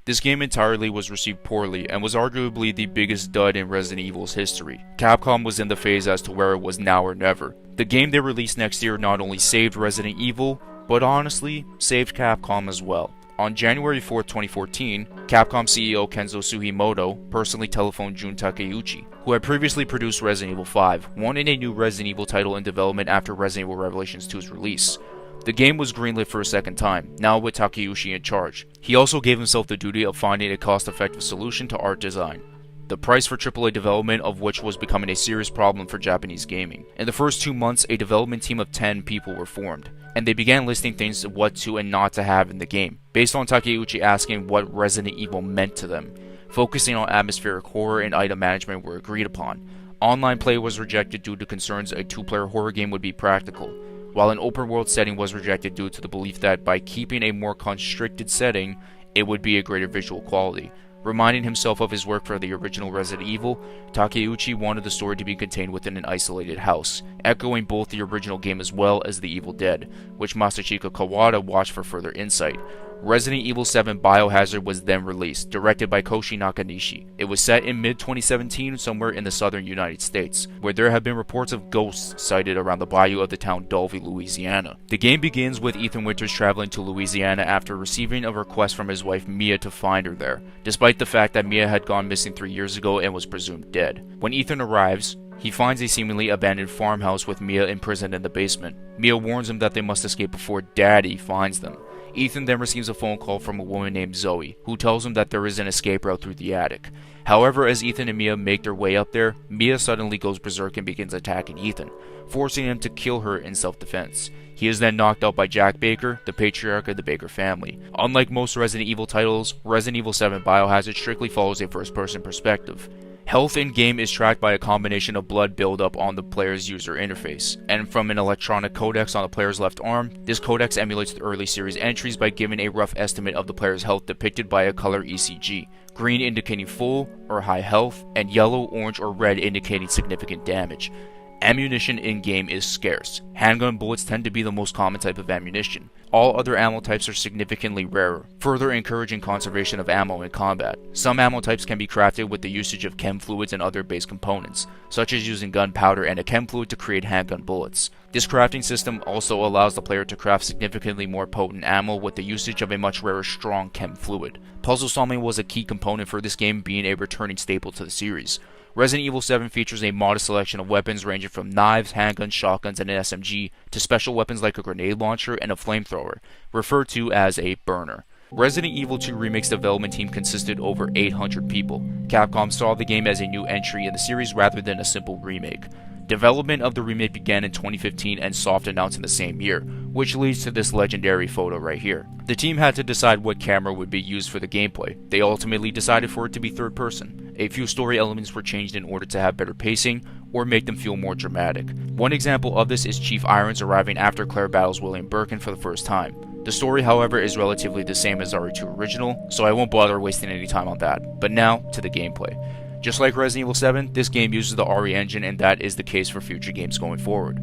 This game entirely was received poorly and was arguably the biggest dud in Resident Evil's history. Capcom was in the phase as to where it was now or never. The game they released next year not only saved Resident Evil, but honestly, saved Capcom as well. On January 4, 2014, Capcom CEO Kenzo Sugimoto personally telephoned Jun Takeuchi, who had previously produced Resident Evil 5, wanting a new Resident Evil title in development after Resident Evil Revelations 2's release. The game was greenlit for a second time, now with Takeuchi in charge. He also gave himself the duty of finding a cost-effective solution to art design, the price for AAA development of which was becoming a serious problem for Japanese gaming. In the first 2 months, a development team of 10 people were formed, and they began listing things what to and not to have in the game, based on Takeuchi asking what Resident Evil meant to them. Focusing on atmospheric horror and item management were agreed upon. Online play was rejected due to concerns a 2-player horror game would be practical, while an open-world setting was rejected due to the belief that by keeping a more constricted setting, it would be a greater visual quality. Reminding himself of his work for the original Resident Evil, Takeuchi wanted the story to be contained within an isolated house, echoing both the original game as well as The Evil Dead, which Masachika Kawada watched for further insight. Resident Evil 7 Biohazard was then released, directed by Koshi Nakanishi. It was set in mid-2017 somewhere in the southern United States, where there have been reports of ghosts sighted around the bayou of the town Dulvey, Louisiana. The game begins with Ethan Winters traveling to Louisiana after receiving a request from his wife Mia to find her there, despite the fact that Mia had gone missing 3 years ago and was presumed dead. When Ethan arrives, he finds a seemingly abandoned farmhouse with Mia imprisoned in the basement. Mia warns him that they must escape before Daddy finds them. Ethan then receives a phone call from a woman named Zoe, who tells him that there is an escape route through the attic. However, as Ethan and Mia make their way up there, Mia suddenly goes berserk and begins attacking Ethan, forcing him to kill her in self-defense. He is then knocked out by Jack Baker, the patriarch of the Baker family. Unlike most Resident Evil titles, Resident Evil 7 Biohazard strictly follows a first-person perspective. Health in-game is tracked by a combination of blood buildup on the player's user interface, and from an electronic codex on the player's left arm. This codex emulates the early series entries by giving a rough estimate of the player's health depicted by a color ECG, green indicating full or high health, and yellow, orange, or red indicating significant damage. Ammunition in-game is scarce. Handgun bullets tend to be the most common type of ammunition. All other ammo types are significantly rarer, further encouraging conservation of ammo in combat. Some ammo types can be crafted with the usage of chem fluids and other base components, such as using gunpowder and a chem fluid to create handgun bullets. This crafting system also allows the player to craft significantly more potent ammo with the usage of a much rarer strong chem fluid. Puzzle solving was a key component for this game, being a returning staple to the series. Resident Evil 7 features a modest selection of weapons ranging from knives, handguns, shotguns, and an SMG, to special weapons like a grenade launcher and a flamethrower, referred to as a burner. Resident Evil 2 Remake's development team consisted over 800 people. Capcom saw the game as a new entry in the series rather than a simple remake. Development of the remake began in 2015 and soft announced in the same year, which leads to this legendary photo right here. The team had to decide what camera would be used for the gameplay. They ultimately decided for it to be third person. A few story elements were changed in order to have better pacing or make them feel more dramatic. One example of this is Chief Irons arriving after Claire battles William Birkin for the first time. The story, however, is relatively the same as RE2 original, so I won't bother wasting any time on that. But now, to the gameplay. Just like Resident Evil 7, this game uses the RE engine, and that is the case for future games going forward.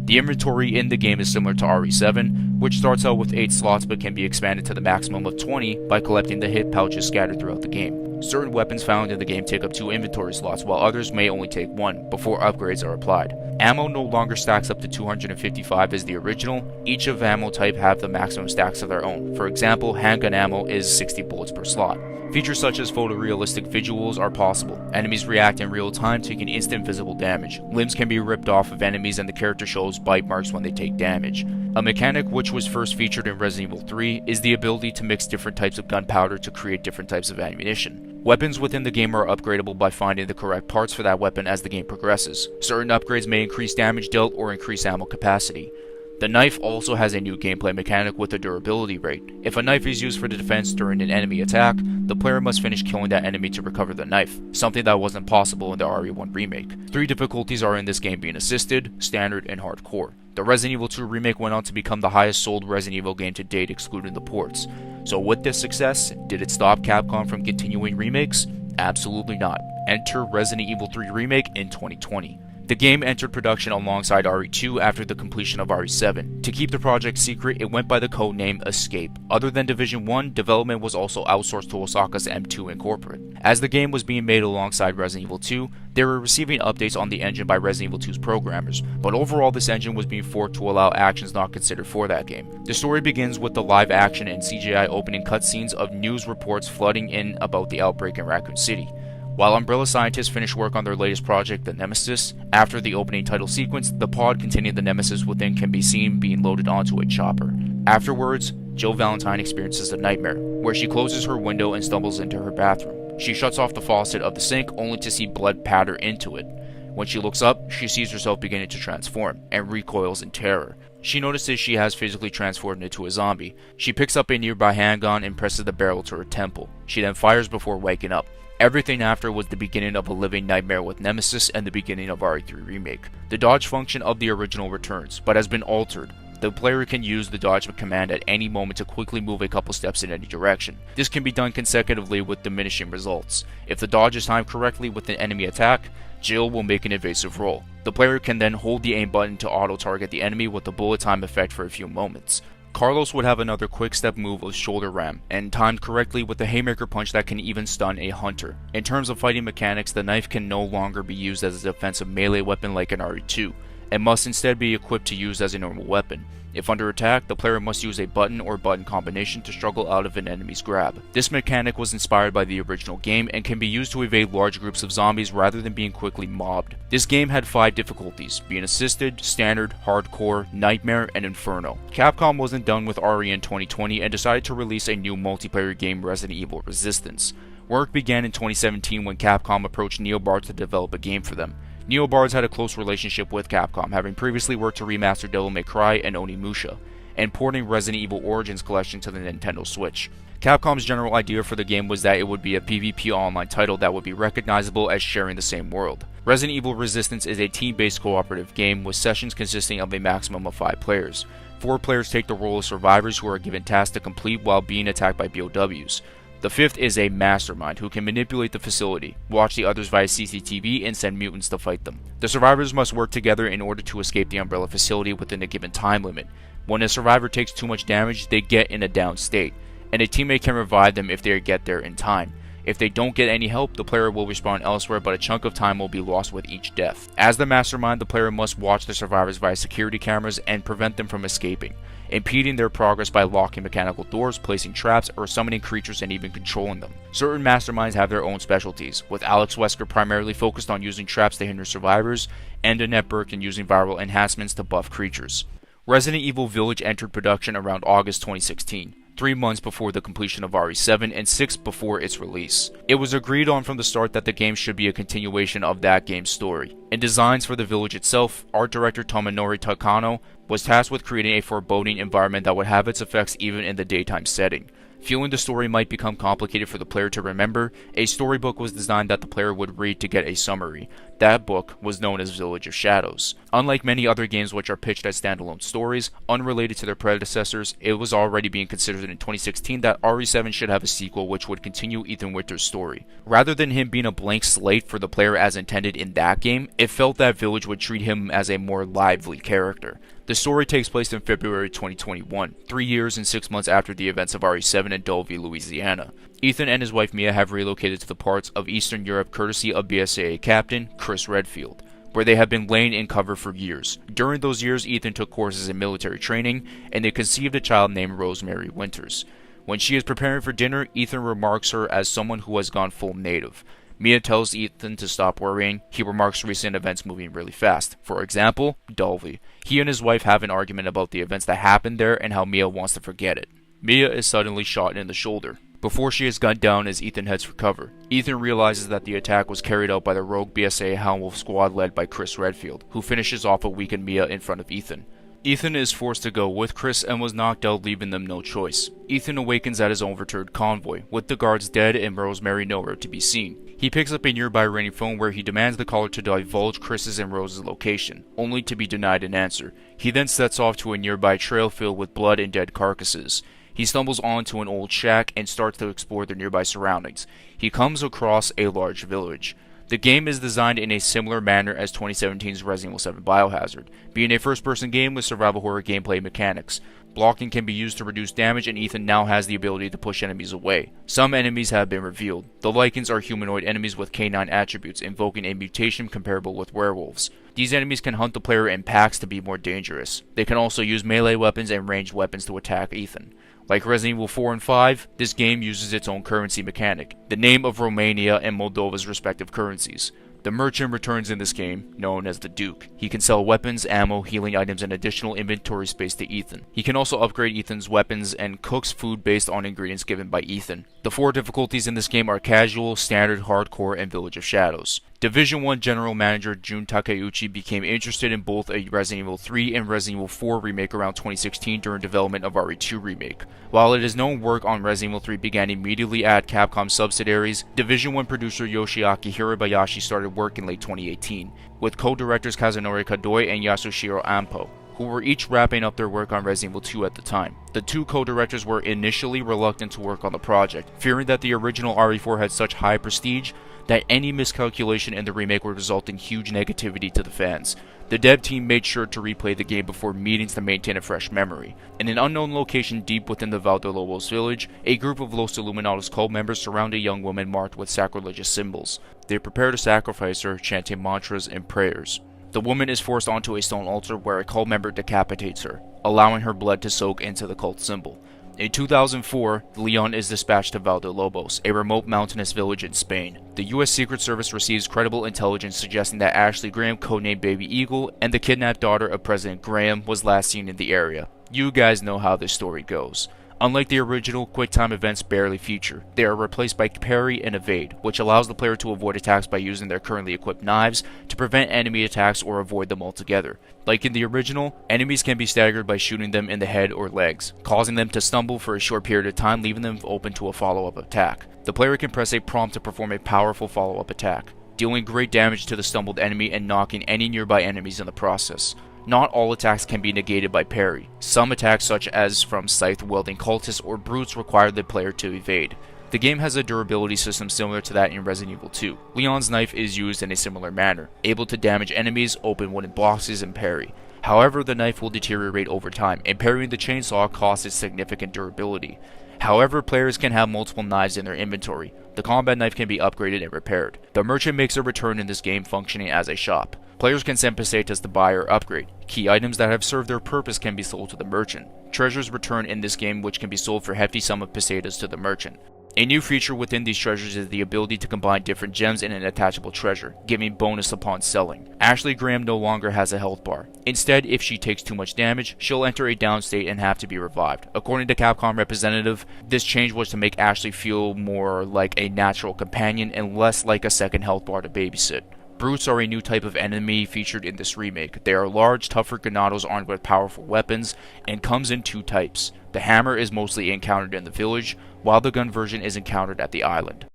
The inventory in the game is similar to RE7, which starts out with 8 slots but can be expanded to the maximum of 20 by collecting the hit pouches scattered throughout the game. Certain weapons found in the game take up 2 inventory slots, while others may only take 1 before upgrades are applied. Ammo no longer stacks up to 255 as the original. Each of ammo type have the maximum stacks of their own. For example, handgun ammo is 60 bullets per slot. Features such as photorealistic visuals are possible. Enemies react in real time, taking instant visible damage. Limbs can be ripped off of enemies and the character shows bite marks when they take damage. A mechanic which was first featured in Resident Evil 3 is the ability to mix different types of gunpowder to create different types of ammunition. Weapons within the game are upgradable by finding the correct parts for that weapon as the game progresses. Certain upgrades may increase damage dealt or increase ammo capacity. The knife also has a new gameplay mechanic with a durability rate. If a knife is used for the defense during an enemy attack, the player must finish killing that enemy to recover the knife, something that wasn't possible in the RE1 remake. 3 difficulties are in this game, being assisted, standard, and hardcore. The Resident Evil 2 remake went on to become the highest sold Resident Evil game to date, excluding the ports. So with this success, did it stop Capcom from continuing remakes? Absolutely not. Enter Resident Evil 3 Remake in 2020. The game entered production alongside RE2 after the completion of RE7. To keep the project secret, it went by the codename Escape. Other than Division 1, development was also outsourced to Osaka's M2 Incorporated. As the game was being made alongside Resident Evil 2, they were receiving updates on the engine by Resident Evil 2's programmers, but overall this engine was being forked to allow actions not considered for that game. The story begins with the live action and CGI opening cutscenes of news reports flooding in about the outbreak in Raccoon City. While Umbrella scientists finish work on their latest project, the Nemesis, after the opening title sequence, the pod containing the Nemesis within can be seen being loaded onto a chopper. Afterwards, Jill Valentine experiences a nightmare, where she closes her window and stumbles into her bathroom. She shuts off the faucet of the sink only to see blood patter into it. When she looks up, she sees herself beginning to transform, and recoils in terror. She notices she has physically transformed into a zombie. She picks up a nearby handgun and presses the barrel to her temple. She then fires before waking up. Everything after was the beginning of a living nightmare with Nemesis and the beginning of RE3 Remake. The dodge function of the original returns, but has been altered. The player can use the dodge command at any moment to quickly move a couple steps in any direction. This can be done consecutively with diminishing results. If the dodge is timed correctly with an enemy attack, Jill will make an evasive roll. The player can then hold the aim button to auto-target the enemy with the bullet time effect for a few moments. Carlos would have another quick step move of shoulder ram, and timed correctly with the haymaker punch that can even stun a hunter. In terms of fighting mechanics, the knife can no longer be used as a defensive melee weapon like in RE2, and must instead be equipped to use as a normal weapon. If under attack, the player must use a button or button combination to struggle out of an enemy's grab. This mechanic was inspired by the original game and can be used to evade large groups of zombies rather than being quickly mobbed. This game had 5 difficulties, being assisted, standard, hardcore, nightmare, and inferno. Capcom wasn't done with RE in 2020 and decided to release a new multiplayer game, Resident Evil Resistance. Work began in 2017 when Capcom approached Neobar to develop a game for them. Neobards had a close relationship with Capcom, having previously worked to remaster Devil May Cry and Onimusha, and porting Resident Evil Origins Collection to the Nintendo Switch. Capcom's general idea for the game was that it would be a PvP online title that would be recognizable as sharing the same world. Resident Evil Resistance is a team-based cooperative game with sessions consisting of a maximum of 5 players. 4 players take the role of survivors who are given tasks to complete while being attacked by BOWs. The 5th is a mastermind who can manipulate the facility, watch the others via CCTV, and send mutants to fight them. The survivors must work together in order to escape the Umbrella facility within a given time limit. When a survivor takes too much damage, they get in a down state, and a teammate can revive them if they get there in time. If they don't get any help, the player will respawn elsewhere, but a chunk of time will be lost with each death. As the mastermind, the player must watch the survivors via security cameras and prevent them from escaping, impeding their progress by locking mechanical doors, placing traps, or summoning creatures and even controlling them. Certain masterminds have their own specialties, with Alex Wesker primarily focused on using traps to hinder survivors, and Annette Birkin using viral enhancements to buff creatures. Resident Evil Village entered production around August 2016. 3 months before the completion of RE7 and 6 before its release. It was agreed on from the start that the game should be a continuation of that game's story. In designs for the village itself, art director Tomonori Takano was tasked with creating a foreboding environment that would have its effects even in the daytime setting. Feeling the story might become complicated for the player to remember, a storybook was designed that the player would read to get a summary. That book was known as Village of Shadows. Unlike many other games which are pitched as standalone stories, unrelated to their predecessors, it was already being considered in 2016 that RE7 should have a sequel which would continue Ethan Winter's story. Rather than him being a blank slate for the player as intended in that game, it felt that Village would treat him as a more lively character. The story takes place in February 2021, 3 years and 6 months after the events of RE7 in Dulvey, Louisiana. Ethan and his wife Mia have relocated to the parts of Eastern Europe courtesy of BSAA captain Chris Redfield, where they have been laying in cover for years. During those years, Ethan took courses in military training, and they conceived a child named Rosemary Winters. When she is preparing for dinner, Ethan remarks her as someone who has gone full native. Mia tells Ethan to stop worrying. He remarks recent events moving really fast. For example, Dulvey. He and his wife have an argument about the events that happened there and how Mia wants to forget it. Mia is suddenly shot in the shoulder before she is gunned down as Ethan heads for cover. Ethan realizes that the attack was carried out by the rogue BSA Hound Wolf squad led by Chris Redfield, who finishes off a weakened Mia in front of Ethan. Ethan is forced to go with Chris and was knocked out, leaving them no choice. Ethan awakens at his overturned convoy, with the guards dead and Rosemary nowhere to be seen. He picks up a nearby ringing phone where he demands the caller to divulge Chris's and Rose's location, only to be denied an answer. He then sets off to a nearby trail filled with blood and dead carcasses. He stumbles onto an old shack and starts to explore the nearby surroundings. He comes across a large village. The game is designed in a similar manner as 2017's Resident Evil 7 Biohazard, being a first-person game with survival horror gameplay mechanics. Blocking can be used to reduce damage, and Ethan now has the ability to push enemies away. Some enemies have been revealed. The Lycans are humanoid enemies with canine attributes, invoking a mutation comparable with werewolves. These enemies can hunt the player in packs to be more dangerous. They can also use melee weapons and ranged weapons to attack Ethan. Like Resident Evil 4 and 5, this game uses its own currency mechanic, the name of Romania and Moldova's respective currencies. The merchant returns in this game, known as the Duke. He can sell weapons, ammo, healing items, and additional inventory space to Ethan. He can also upgrade Ethan's weapons and cooks food based on ingredients given by Ethan. The 4 difficulties in this game are Casual, Standard, Hardcore, and Village of Shadows. Division 1 General Manager Jun Takeuchi became interested in both a Resident Evil 3 and Resident Evil 4 remake around 2016 during development of RE2 Remake. While it is known work on Resident Evil 3 began immediately at Capcom subsidiaries, Division 1 producer Yoshiaki Hirabayashi started work in late 2018, with co-directors Kazunori Kadoi and Yasushiro Ampo, who were each wrapping up their work on Resident Evil 2 at the time. The two co-directors were initially reluctant to work on the project, fearing that the original RE4 had such high prestige that any miscalculation in the remake would result in huge negativity to the fans. The dev team made sure to replay the game before meetings to maintain a fresh memory. In an unknown location deep within the Val de Lobos village, a group of Los Illuminados cult members surround a young woman marked with sacrilegious symbols. They prepare to sacrifice her, chanting mantras and prayers. The woman is forced onto a stone altar where a cult member decapitates her, allowing her blood to soak into the cult symbol. In 2004, Leon is dispatched to Val de Lobos, a remote mountainous village in Spain. The US Secret Service receives credible intelligence suggesting that Ashley Graham, codenamed Baby Eagle, and the kidnapped daughter of President Graham was last seen in the area. You guys know how this story goes. Unlike the original, QuickTime events barely feature. They are replaced by Parry and Evade, which allows the player to avoid attacks by using their currently equipped knives to prevent enemy attacks or avoid them altogether. Like in the original, enemies can be staggered by shooting them in the head or legs, causing them to stumble for a short period of time, leaving them open to a follow-up attack. The player can press a prompt to perform a powerful follow-up attack, dealing great damage to the stumbled enemy and knocking any nearby enemies in the process. Not all attacks can be negated by parry. Some attacks, such as from scythe-wielding cultists or brutes, require the player to evade. The game has a durability system similar to that in Resident Evil 2. Leon's knife is used in a similar manner, able to damage enemies, open wooden boxes, and parry. However, the knife will deteriorate over time, and parrying the chainsaw costs its significant durability. However, players can have multiple knives in their inventory. The combat knife can be upgraded and repaired. The merchant makes a return in this game, functioning as a shop. Players can send pesetas to buy or upgrade. Key items that have served their purpose can be sold to the merchant. Treasures return in this game, which can be sold for a hefty sum of pesetas to the merchant. A new feature within these treasures is the ability to combine different gems in an attachable treasure, giving bonus upon selling. Ashley Graham no longer has a health bar. Instead, if she takes too much damage, she'll enter a down state and have to be revived. According to Capcom representative, this change was to make Ashley feel more like a natural companion and less like a second health bar to babysit. Brutes are a new type of enemy featured in this remake. They are large, tougher ganados armed with powerful weapons, and comes in two types. The hammer is mostly encountered in the village, while the gun version is encountered at the island.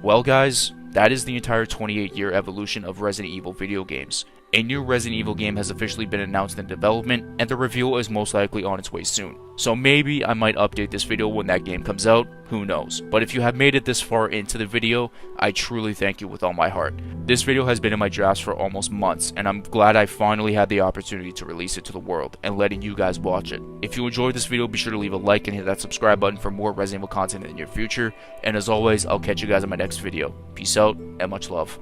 Well guys, that is the entire 28-year evolution of Resident Evil video games. A new Resident Evil game has officially been announced in development, and the reveal is most likely on its way soon. So maybe I might update this video when that game comes out, who knows. But if you have made it this far into the video, I truly thank you with all my heart. This video has been in my drafts for almost months, and I'm glad I finally had the opportunity to release it to the world and letting you guys watch it. If you enjoyed this video, be sure to leave a like and hit that subscribe button for more Resident Evil content in the near future. And as always, I'll catch you guys in my next video. Peace out and much love.